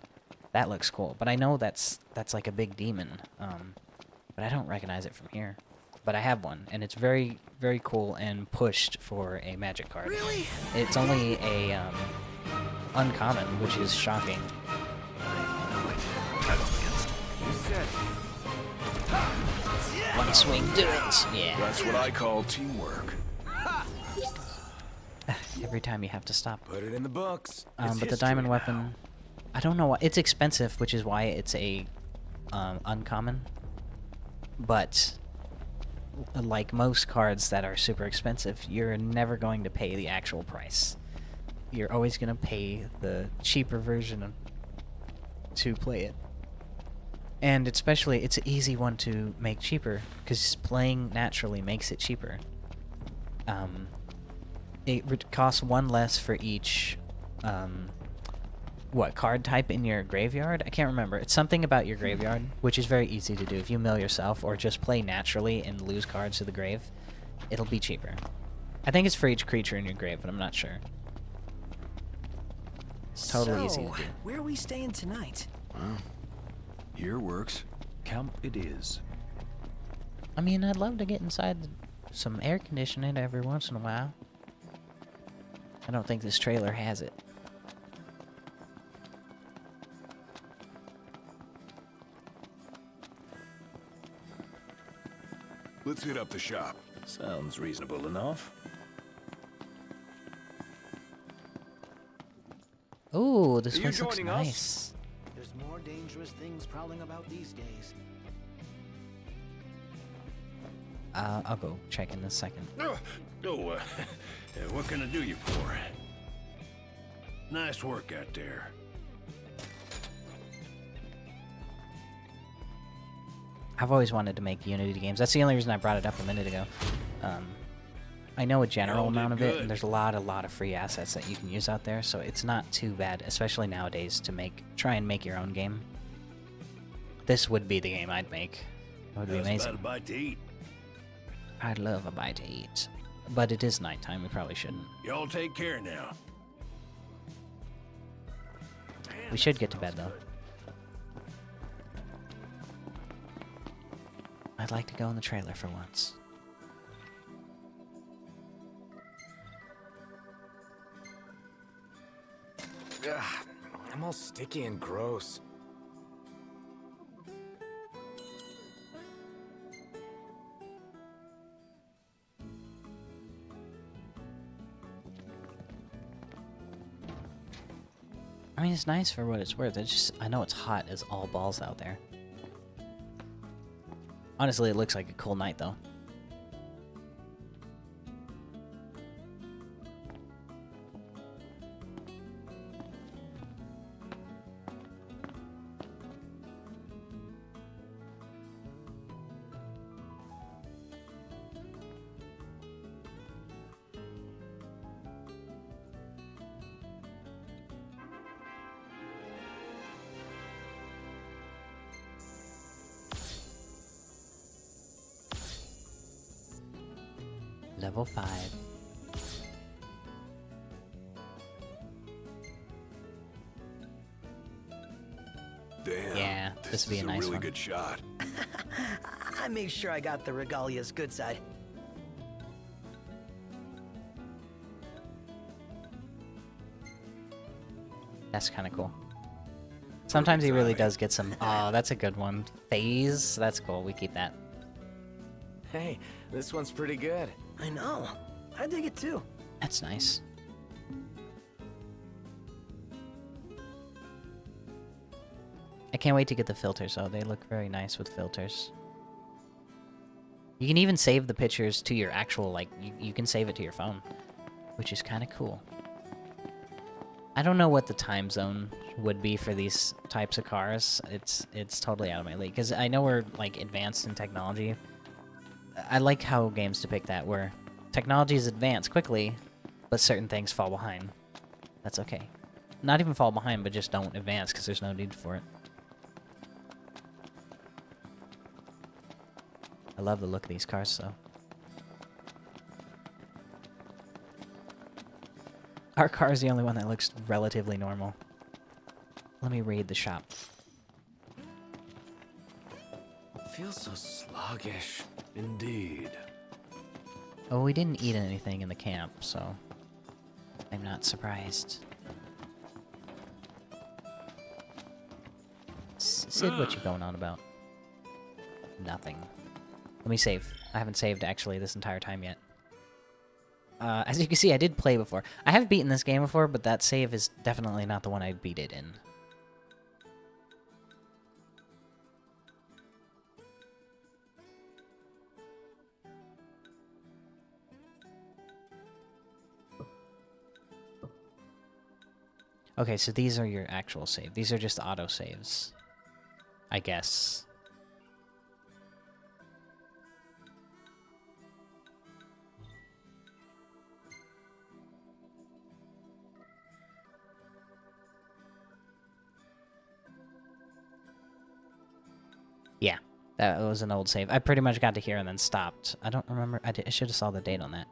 that looks cool. But I know that's like a big demon. But I don't recognize it from here. But I have one, and it's very, very cool and pushed for a magic card. Really? It's only a uncommon, which is shocking. You said One swing, do it! Yeah. That's what I call teamwork. Every time you have to stop. put it in the books. But the diamond weapon, I don't know why. It's expensive, which is why it's a uncommon. But like most cards that are super expensive, you're never going to pay the actual price. You're always going to pay the cheaper version to play it. And especially, it's an easy one to make cheaper, because playing naturally makes it cheaper. It costs one less for each, card type in your graveyard? I can't remember. It's something about your graveyard, which is very easy to do. If you mill yourself, or just play naturally and lose cards to the grave, it'll be cheaper. I think it's for each creature in your grave, but I'm not sure. It's totally easy to do. Where are we staying tonight? Well, here works. Camp it is. I mean, I'd love to get inside some air conditioning every once in a while. I don't think this trailer has it. Let's hit up the shop. Sounds reasonable enough. Ooh, this Are you place looks joining us? nice. There's more dangerous things prowling about these days. I'll go check in a second. What can I do you for? Nice work out there. I've always wanted to make Unity games. That's the only reason I brought it up a minute ago. I know a general Y'all did amount of it, good. and there's a lot of free assets that you can use out there, so it's not too bad, especially nowadays, to try and make your own game. This would be the game I'd make. It would be How's amazing. about a bite to eat? I'd love a bite to eat. But it is nighttime, we probably shouldn't. Y'all take care now. We should get to bed, though. I'd like to go in the trailer for once. Ugh, I'm all sticky and gross. I mean, it's nice for what it's worth. I know it's hot as all balls out there. Honestly, it looks like a cool night, though. Level 5. Damn. Yeah, this would be a nice really one. good shot. I made sure I got the Regalia's good side. That's kind of cool. Sometimes he really timing. does get some... Oh, that's a good one. Phase? That's cool. We keep that. Hey, this one's pretty good. I know. I dig it too. That's nice. I can't wait to get the filters, though. They look very nice with filters. You can even save the pictures to your actual, like, you can save it to your phone, which is kind of cool. I don't know what the time zone would be for these types of cars. It's totally out of my league, because I know we're, like, advanced in technology. I like how games depict that, where technologies advance quickly, but certain things fall behind. That's okay. Not even fall behind, but just don't advance, because there's no need for it. I love the look of these cars, though. Our car is the only one that looks relatively normal. Let me raid the shop. Feels so sluggish. Indeed. Oh, we didn't eat anything in the camp, so I'm not surprised. Sid, what you going on about? Nothing. Let me save. I haven't saved, actually, this entire time yet. As you can see, I did play before. I have beaten this game before, but that save is definitely not the one I beat it in. Okay, so these are your actual save. These are just auto saves, I guess. Yeah, that was an old save. I pretty much got to here and then stopped. I don't remember. I should have saw the date on that.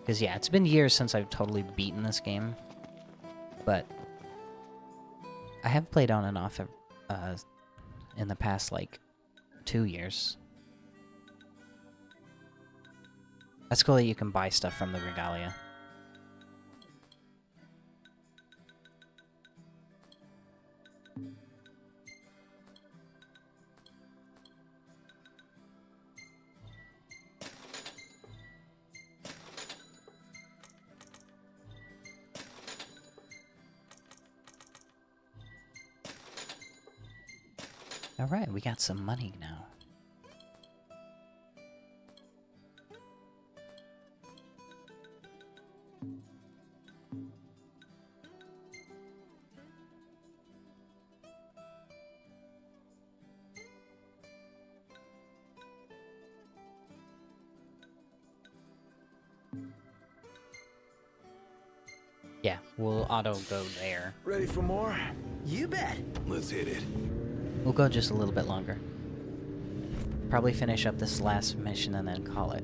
Because, yeah, it's been years since I've totally beaten this game. But I have played on and off in the past, like, 2 years. That's cool that you can buy stuff from the Regalia. Alright, we got some money now. Yeah, we'll auto go there. Ready for more? You bet. Let's hit it. We'll go just a little bit longer. Probably finish up this last mission and then call it.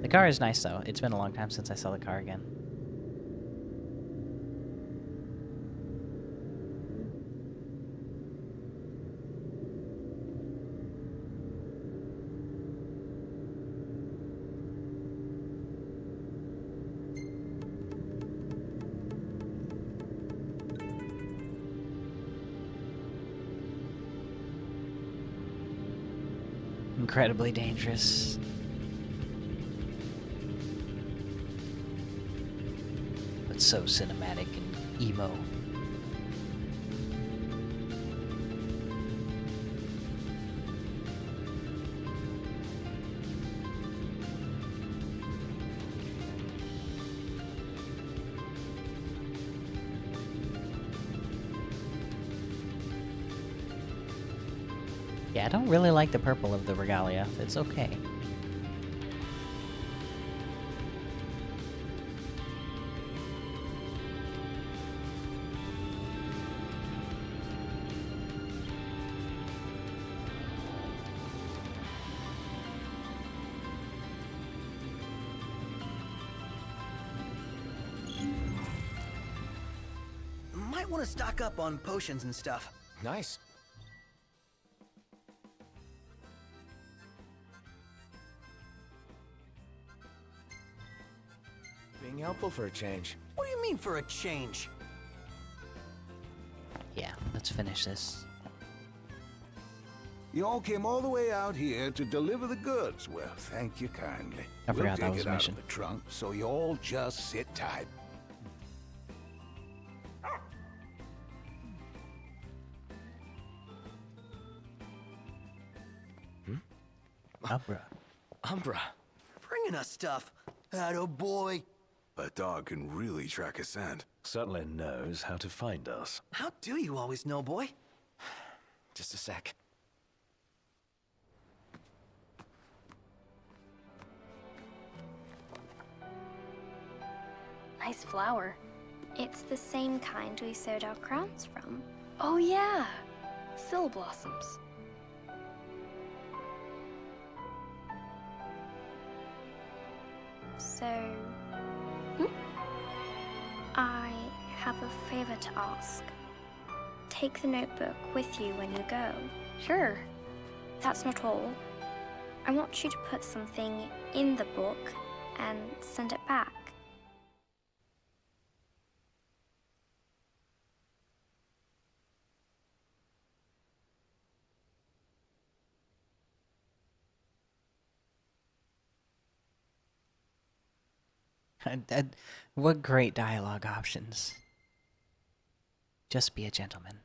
The car is nice though. It's been a long time since I saw the car again. Incredibly dangerous. But so cinematic and emo. Yeah, I don't really like the purple of the Regalia. It's okay. Might want to stock up on potions and stuff. Nice. Being helpful for a change. What do you mean for a change? Yeah, let's finish this. You all came all the way out here to deliver the goods. Well, thank you kindly. I forgot that we'll was take a it out mission. of the trunk, so you all just sit tight. Umbra. Umbra. Bringing us stuff. Atta boy. A dog can really track a scent. Certainly knows how to find us. How do you always know, boy? Just a sec. Nice flower. It's the same kind we sewed our crowns from. Oh yeah, Syl blossoms. So, I have a favor to ask. Take the notebook with you when you go. Sure. That's not all. I want you to put something in the book and send it back. What great dialogue options. Just be a gentleman.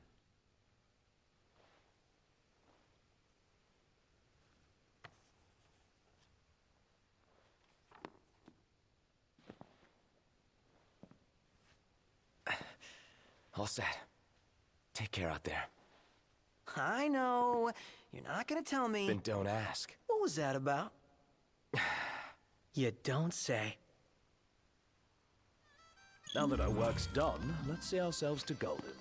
All set. Take care out there. I know. You're not gonna tell me. Then don't ask. What was that about? You don't say. Now that our work's done, let's see ourselves to Golden.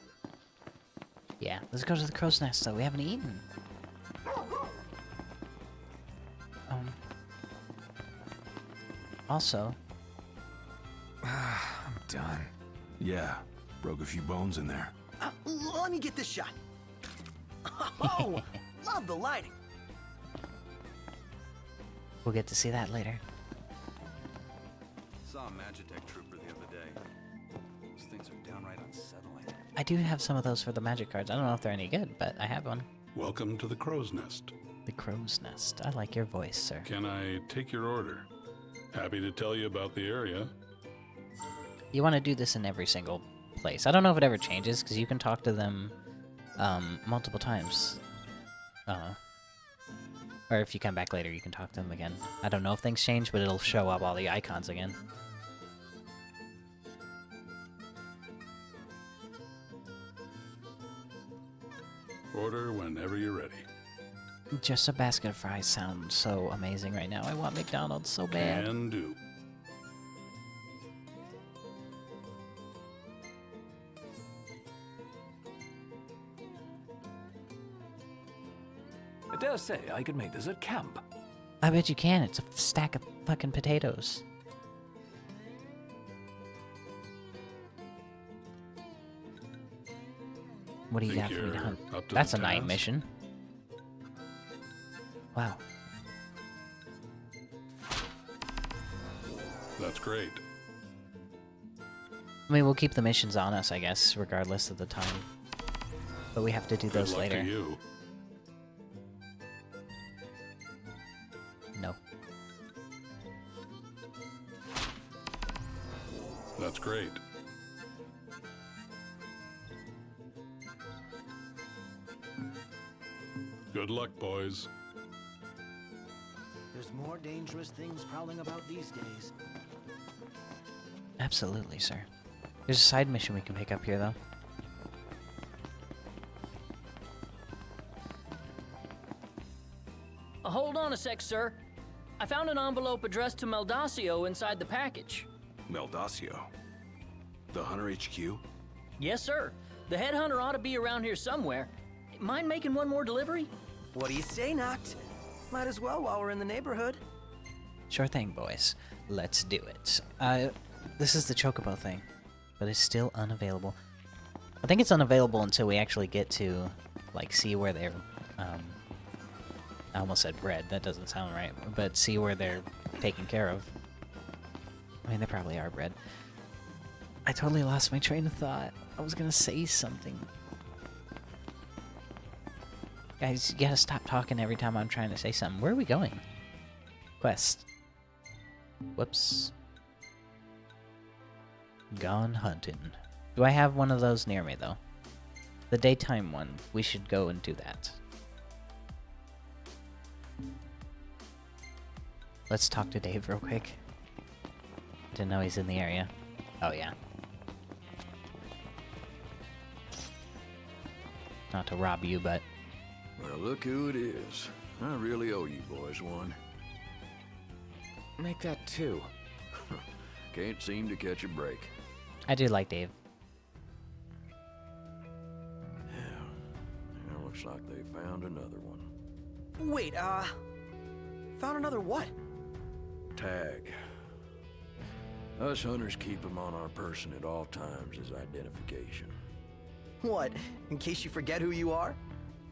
Yeah, let's go to the crow's nest, though. We haven't eaten. Also... I'm done. Yeah, broke a few bones in there. Let me get this shot. Oh, love the lighting. We'll get to see that later. Saw a Magitech trooper the other day. Those things are downright unsettling. I do have some of those for the magic cards. I don't know if they're any good, but I have one. Welcome to the Crow's Nest. The crow's nest. I like your voice, sir. Can I take your order? Happy to tell you about the area. You want to do this in every single place. I don't know if it ever changes, because you can talk to them multiple times. Or if you come back later, you can talk to them again. I don't know if things change, but it'll show up all the icons again. Order whenever you're ready. Just a basket of fries sounds so amazing right now. I want McDonald's so bad. Can do. I dare say I could make this at camp. I bet you can. It's a stack of fucking potatoes. What do you got for me to hunt? That's a night mission. Wow. That's great. I mean, we'll keep the missions on us, I guess, regardless of the time. But we have to do Good those luck later. to you. No. That's great. Good luck, boys. There's more dangerous things prowling about these days. Absolutely, sir. There's a side mission we can pick up here, though. Hold on a sec, sir. I found an envelope addressed to Meldacio inside the package. Meldacio? The Hunter HQ? Yes, sir. The headhunter ought to be around here somewhere. Mind making one more delivery? What do you say, Noct? Might as well while we're in the neighborhood. Sure thing, boys. Let's do it. This is the Chocobo thing, but it's still unavailable. I think it's unavailable until we actually get to, like, see where they're, I almost said bred. That doesn't sound right. But see where they're taken care of. I mean, they probably are bred. I totally lost my train of thought. I was gonna say something. Guys, you gotta stop talking every time I'm trying to say something. Where are we going? Quest. Whoops. Gone hunting. Do I have one of those near me, though? The daytime one. We should go and do that. Let's talk to Dave real quick. Didn't know he's in the area. Oh, yeah. Not to rob you, but... Well, look who it is. I really owe you boys one. Make that two. Can't seem to catch a break. I do like Dave. Yeah, looks like they found another one. Wait, found another what? Tag. Us hunters keep them on our person at all times as identification. What, in case you forget who you are?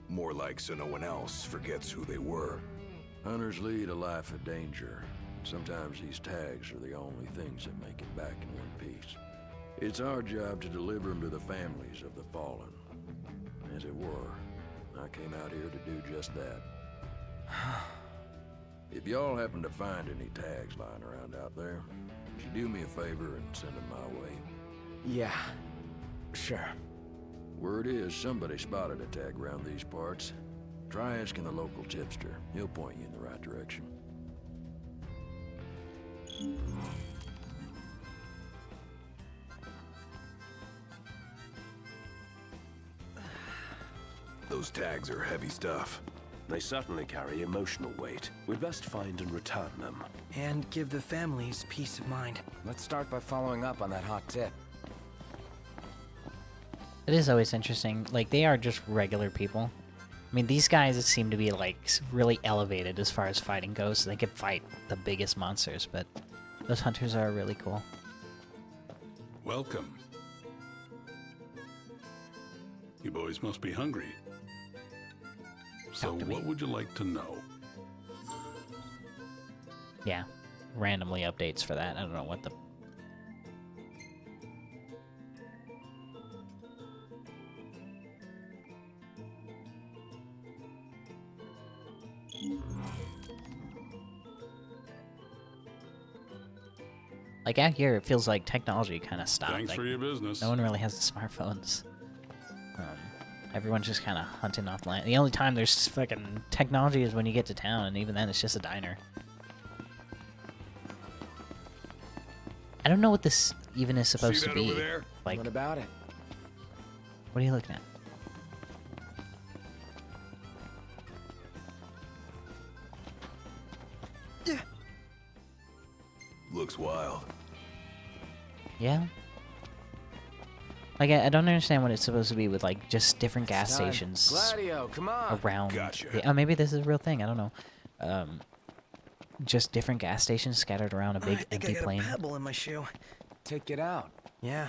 More like so no one else forgets who they were. Hunters lead a life of danger. Sometimes these tags are the only things that make it back in one piece. It's our job to deliver them to the families of the fallen. As it were, I came out here to do just that. If y'all happen to find any tags lying around out there, would you do me a favor and send them my way? Yeah, sure. Word is somebody spotted a tag around these parts. Try asking the local tipster. He'll point you in the right direction. Those tags are heavy stuff. They certainly carry emotional weight. We'd best find and return them. And give the families peace of mind. Let's start by following up on that hot tip. It is always interesting. Like, they are just regular people. I mean, these guys seem to be, like, really elevated as far as fighting goes. They could fight the biggest monsters, but those hunters are really cool. Welcome. You boys must be hungry. So what would you like to know? Yeah, randomly updates for that. I don't know what the... Like, out here, it feels like technology kind of stopped. Thanks like, for your business. No one really has the smartphones. Everyone's just kind of hunting off land. The only time there's fucking technology is when you get to town, and even then it's just a diner. I don't know what this even is supposed to be. Over there? Like, what about it? What are you looking at? Looks wild. Yeah? Like, I don't understand what it's supposed to be with, like, just different gas Time. stations Gladio, come on. around. Gotcha. Yeah, oh, maybe this is a real thing. I don't know. Just different gas stations scattered around a big I think empty I got plane. a pebble in my shoe. Take it out. Yeah.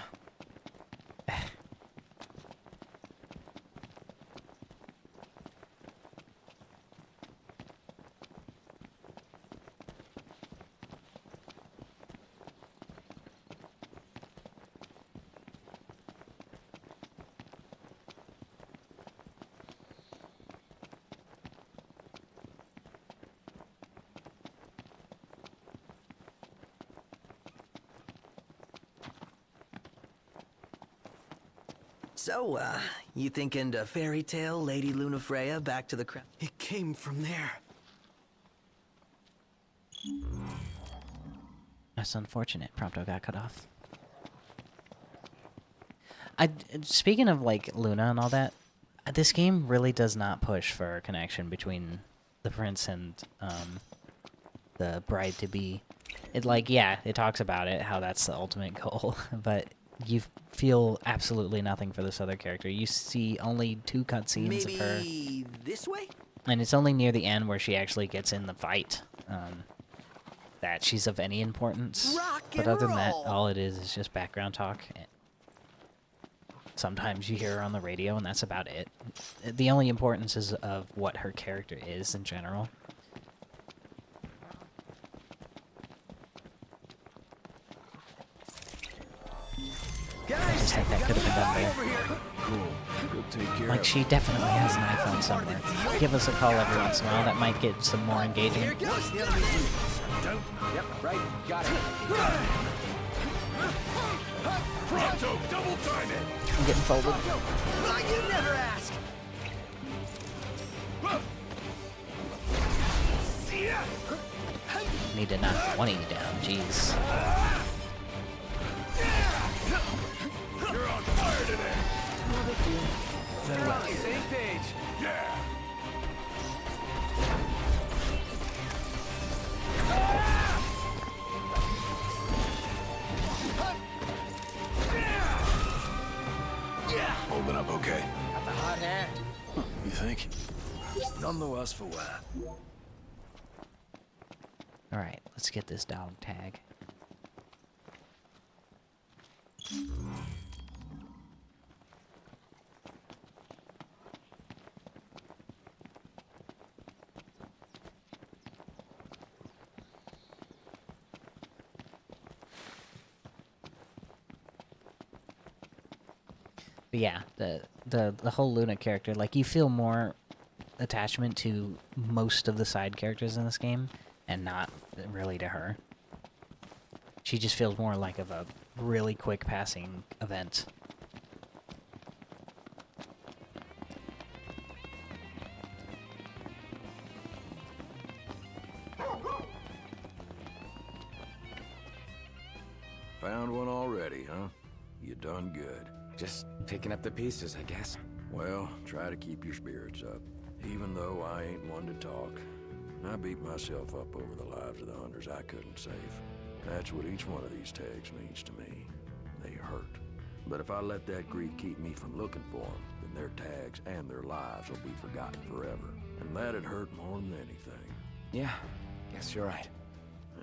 So, you thinking to fairy tale Lady Lunafreya back to the crown? It came from there. That's unfortunate. Prompto got cut off. Speaking of, like, Luna and all that, this game really does not push for a connection between the prince and the bride-to-be. It, like, yeah, it talks about it, how that's the ultimate goal, but you feel absolutely nothing for this other character. You see only 2 cutscenes of her. Maybe this way? And it's only near the end where she actually gets in the fight that she's of any importance. But other than that, all it is just background talk. Sometimes you hear her on the radio, and that's about it. The only importance is of what her character is in general. I just think that could have been done better. Cool. We'll take care Like, of she definitely has an iPhone somewhere. Give us a call every once in a while. That might get some more engagement. Here goes. Yep, right. Got it. Pronto, double time it! I'm getting folded. Well, you never ask. Need to knock one of you down. Jeez. You're on fire today! No big deal. Very well. Same page. Yeah! Holding up okay. Got the hot hand. You think? None the worse for wear. Alright, let's get this dog tag. But yeah, the whole Luna character, like, you feel more attachment to most of the side characters in this game, and not really to her. She just feels more like of a really quick passing event. Found one already, huh? You done good. Just picking up the pieces, I guess. Well, try to keep your spirits up. Even though I ain't one to talk, I beat myself up over the lives of the hunters I couldn't save. That's what each one of these tags means to me. They hurt. But if I let that grief keep me from looking for them, then their tags and their lives will be forgotten forever. And that'd hurt more than anything. Yeah, guess you're right.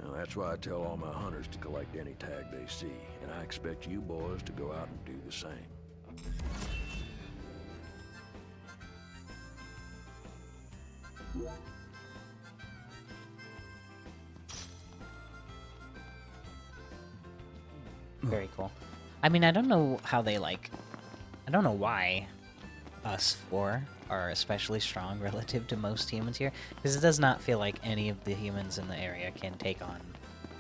Well, that's why I tell all my hunters to collect any tag they see, and I expect you boys to go out and do the same. Very cool. I mean, I don't know how they like. I don't know why us four are especially strong relative to most humans here, because it does not feel like any of the humans in the area can take on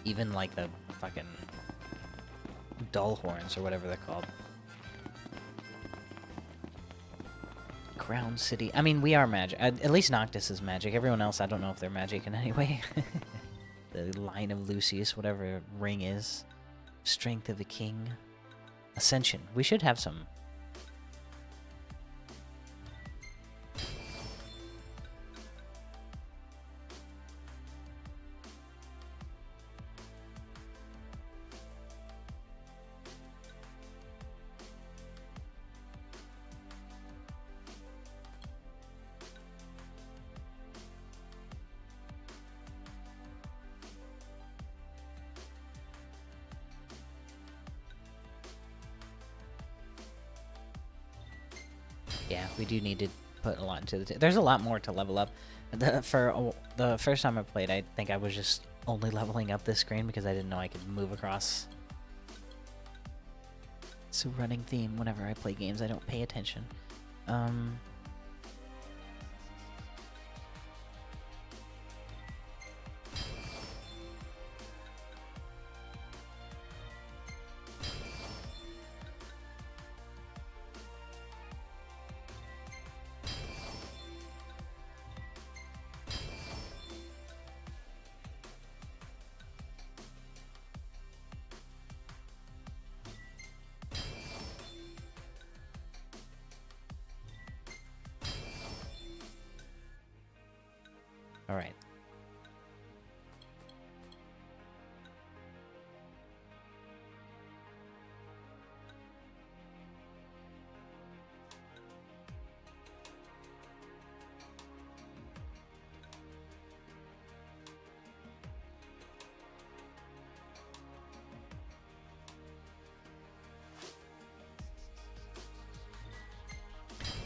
even like the fucking dull horns or whatever they're called. Crown City. I mean, we are magic. At least Noctis is magic. Everyone else, I don't know if they're magic in any way. The Line of Lucius, whatever ring is. Strength of the King. Ascension. We should have some. Yeah, we do need to put a lot into the... There's a lot more to level up. For the first time I played, I think I was just only leveling up this screen because I didn't know I could move across. It's a running theme whenever I play games. I don't pay attention. All right.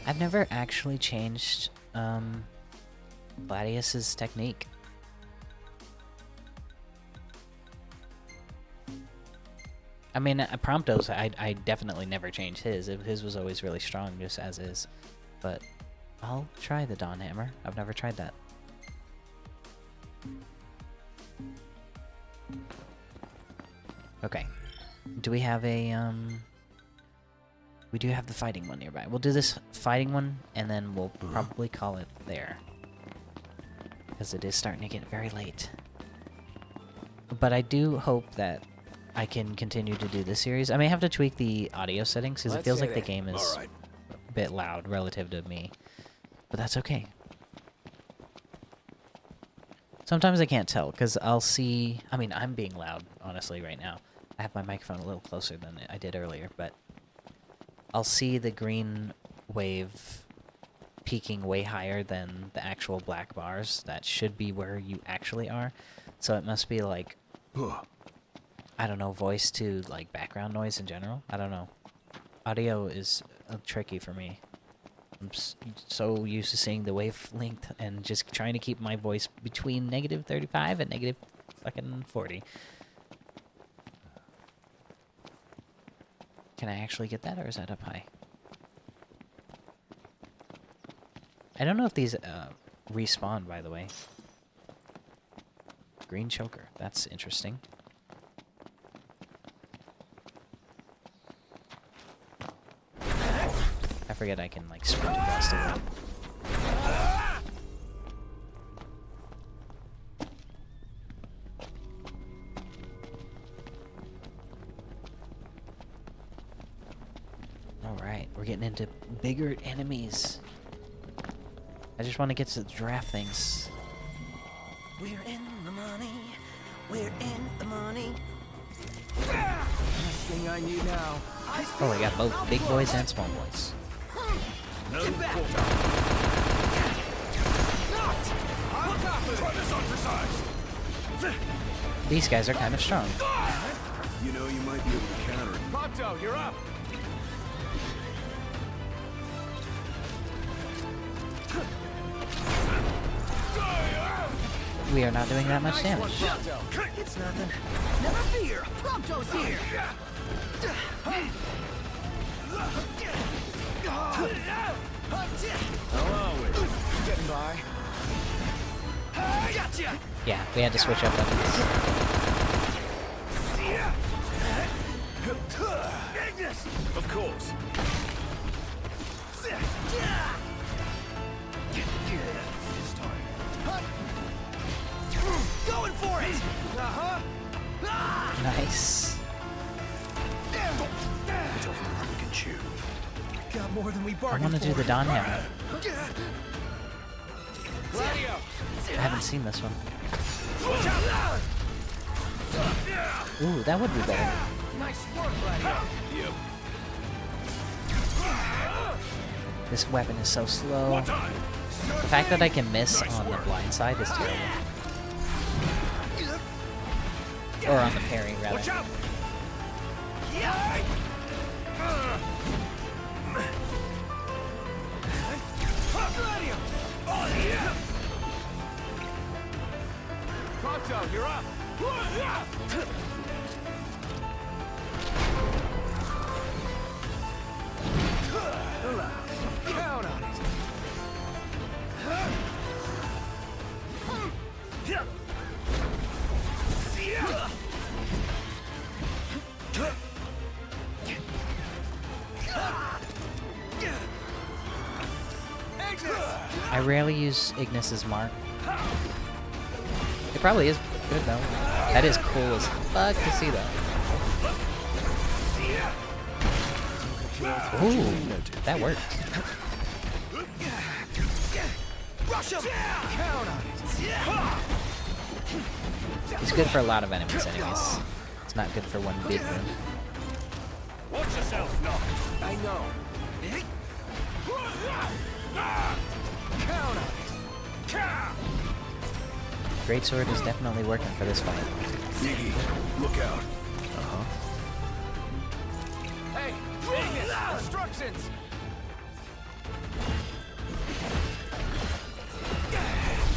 I've never actually changed Gladius's technique. I mean, Prompto's, I definitely never changed his. His was always really strong, just as is. But I'll try the Dawn Hammer. I've never tried that. Okay. Do we have a, we do have the fighting one nearby. We'll do this fighting one, and then we'll probably call it there. Because it is starting to get very late. But I do hope that I can continue to do this series. I may have to tweak the audio settings, because it feels like the game is a bit loud relative to me. But that's okay. Sometimes I can't tell, because I'll see... I mean, I'm being loud, honestly, right now. I have my microphone a little closer than I did earlier, but... I'll see the green wave peaking way higher than the actual black bars. That should be where you actually are. So it must be like, I don't know, voice to like background noise in general. I don't know. Audio is tricky for me. I'm so used to seeing the wavelength and just trying to keep my voice between -35 and -40. Can I actually get that, or is that up high? I don't know if these respawn, by the way. Green choker. That's interesting. I forget I can, like, sprint across the room. Alright, we're getting into bigger enemies. I just want to get to the giraffe things. We're in the money. We're in the money. Last thing I need now. Oh, we got both big boys and small boys. Get back. Try this on for size. These guys are kind of strong. You know, you might be able to counter it. Prompto, you're up. We are not doing that much damage. It's nothing. Never fear. Prompto's here. How are we? Getting by. Gotcha. Yeah, we had to switch up weapons. Of course. Going for it. Uh-huh. Nice. We can chew. Got more than we I bargained want to do the Dawn Hammer. Gladio. I haven't seen this one. Ooh, that would be better. Nice work, Gladio. Yep. This weapon is so slow. The fact that I can miss on the blind side is terrible. Or on the parry, rather. Watch out. Gladio. Prompto, you're up. Count on it. I rarely use Ignis's mark. It probably is good though. That is cool as fuck to see that. Ooh, that worked. Rush him. Count on it. It's good for a lot of enemies anyways. It's not good for one big one. Watch yourself, Noct. I know. Count on it. Greatsword is definitely working for this fight. Iggy, look out. Hey, Ignis, instructions.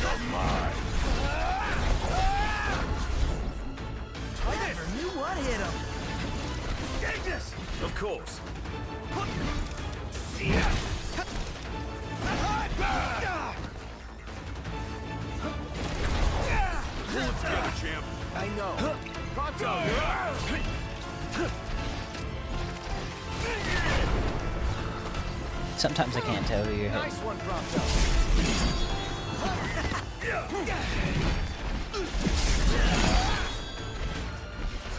You're mine. I never knew what hit him. Ignis. Of course. Pull it together, champ. I know. Prompto, you're up. Sometimes I can't tell who you're hitting. Nice one, Prompto.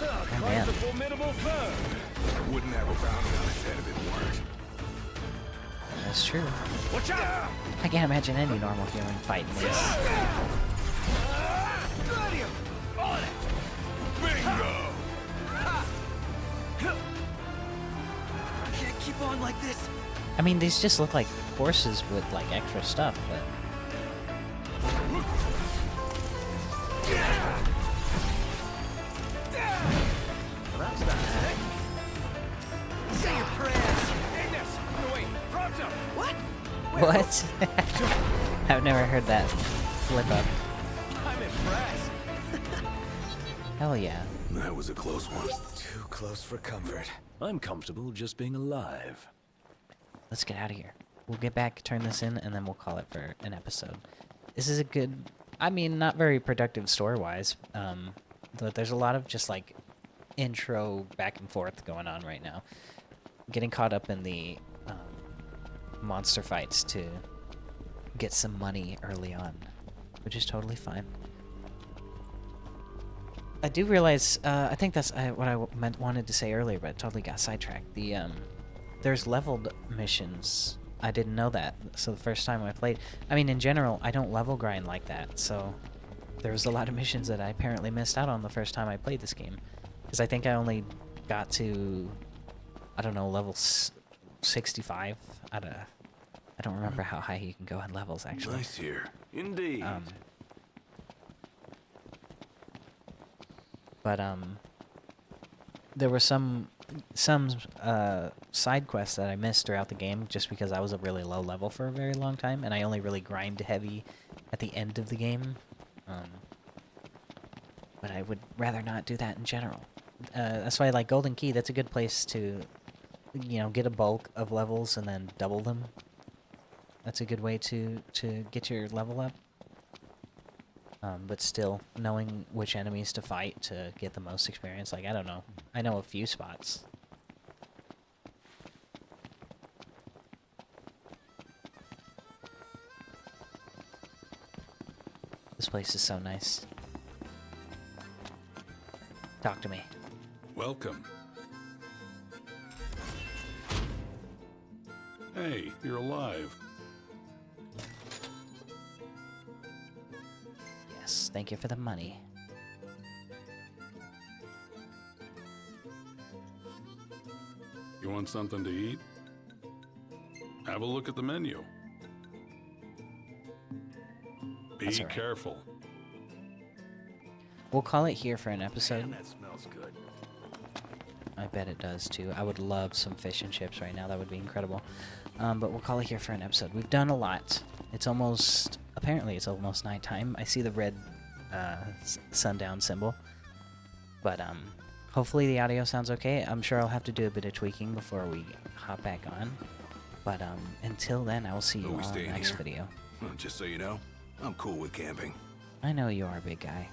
Oh man. The formidable foe. Wouldn't have a bounty on its head if it weren't. That's true. Watch out! I can't imagine any normal human fighting this. Gladio. On it. Bingo! Can't keep on like this. I mean, these just look like horses with like extra stuff, but That's that. Say your prayers. Ignis! No, wait. Prompto! What? what? I've never heard that flip up. I'm impressed. Hell yeah. That was a close one. Too close for comfort. I'm comfortable just being alive. Let's get out of here. We'll get back, turn this in, and then we'll call it for an episode. This is a good, I mean, not very productive story-wise, but there's a lot of just like intro back and forth going on right now. Getting caught up in the monster fights to get some money early on, which is totally fine. I do realize, I think that's what I wanted to say earlier, but I totally got sidetracked. there's leveled missions. I didn't know that. So the first time I played, I mean, in general, I don't level grind like that. So there was a lot of missions that I apparently missed out on the first time I played this game, because I think I only got to, I don't know, level 65. I don't remember how high you can go on levels actually. Nice here. Indeed. But there were some side quests that I missed throughout the game just because I was a really low level for a very long time, and I only really grind heavy at the end of the game. But I would rather not do that in general. That's why I like Golden Key. That's a good place to, you know, get a bulk of levels and then double them. That's a good way to get your level up. But still, knowing which enemies to fight to get the most experience, like, I don't know. I know a few spots. This place is so nice. Talk to me. Welcome. Hey, you're alive. Yes, thank you for the money. You want something to eat? Have a look at the menu. Be That's all right. careful. We'll call it here for an episode. Man, that smells good. I bet it does too. I would love some fish and chips right now. That would be incredible. But we'll call it here for an episode. We've done a lot. It's almost, apparently it's almost nighttime. I see the red sundown symbol. But hopefully the audio sounds okay. I'm sure I'll have to do a bit of tweaking before we hop back on. But until then, I will see you all in the next video. Well, just so you know, I'm cool with camping. I know you are, big guy.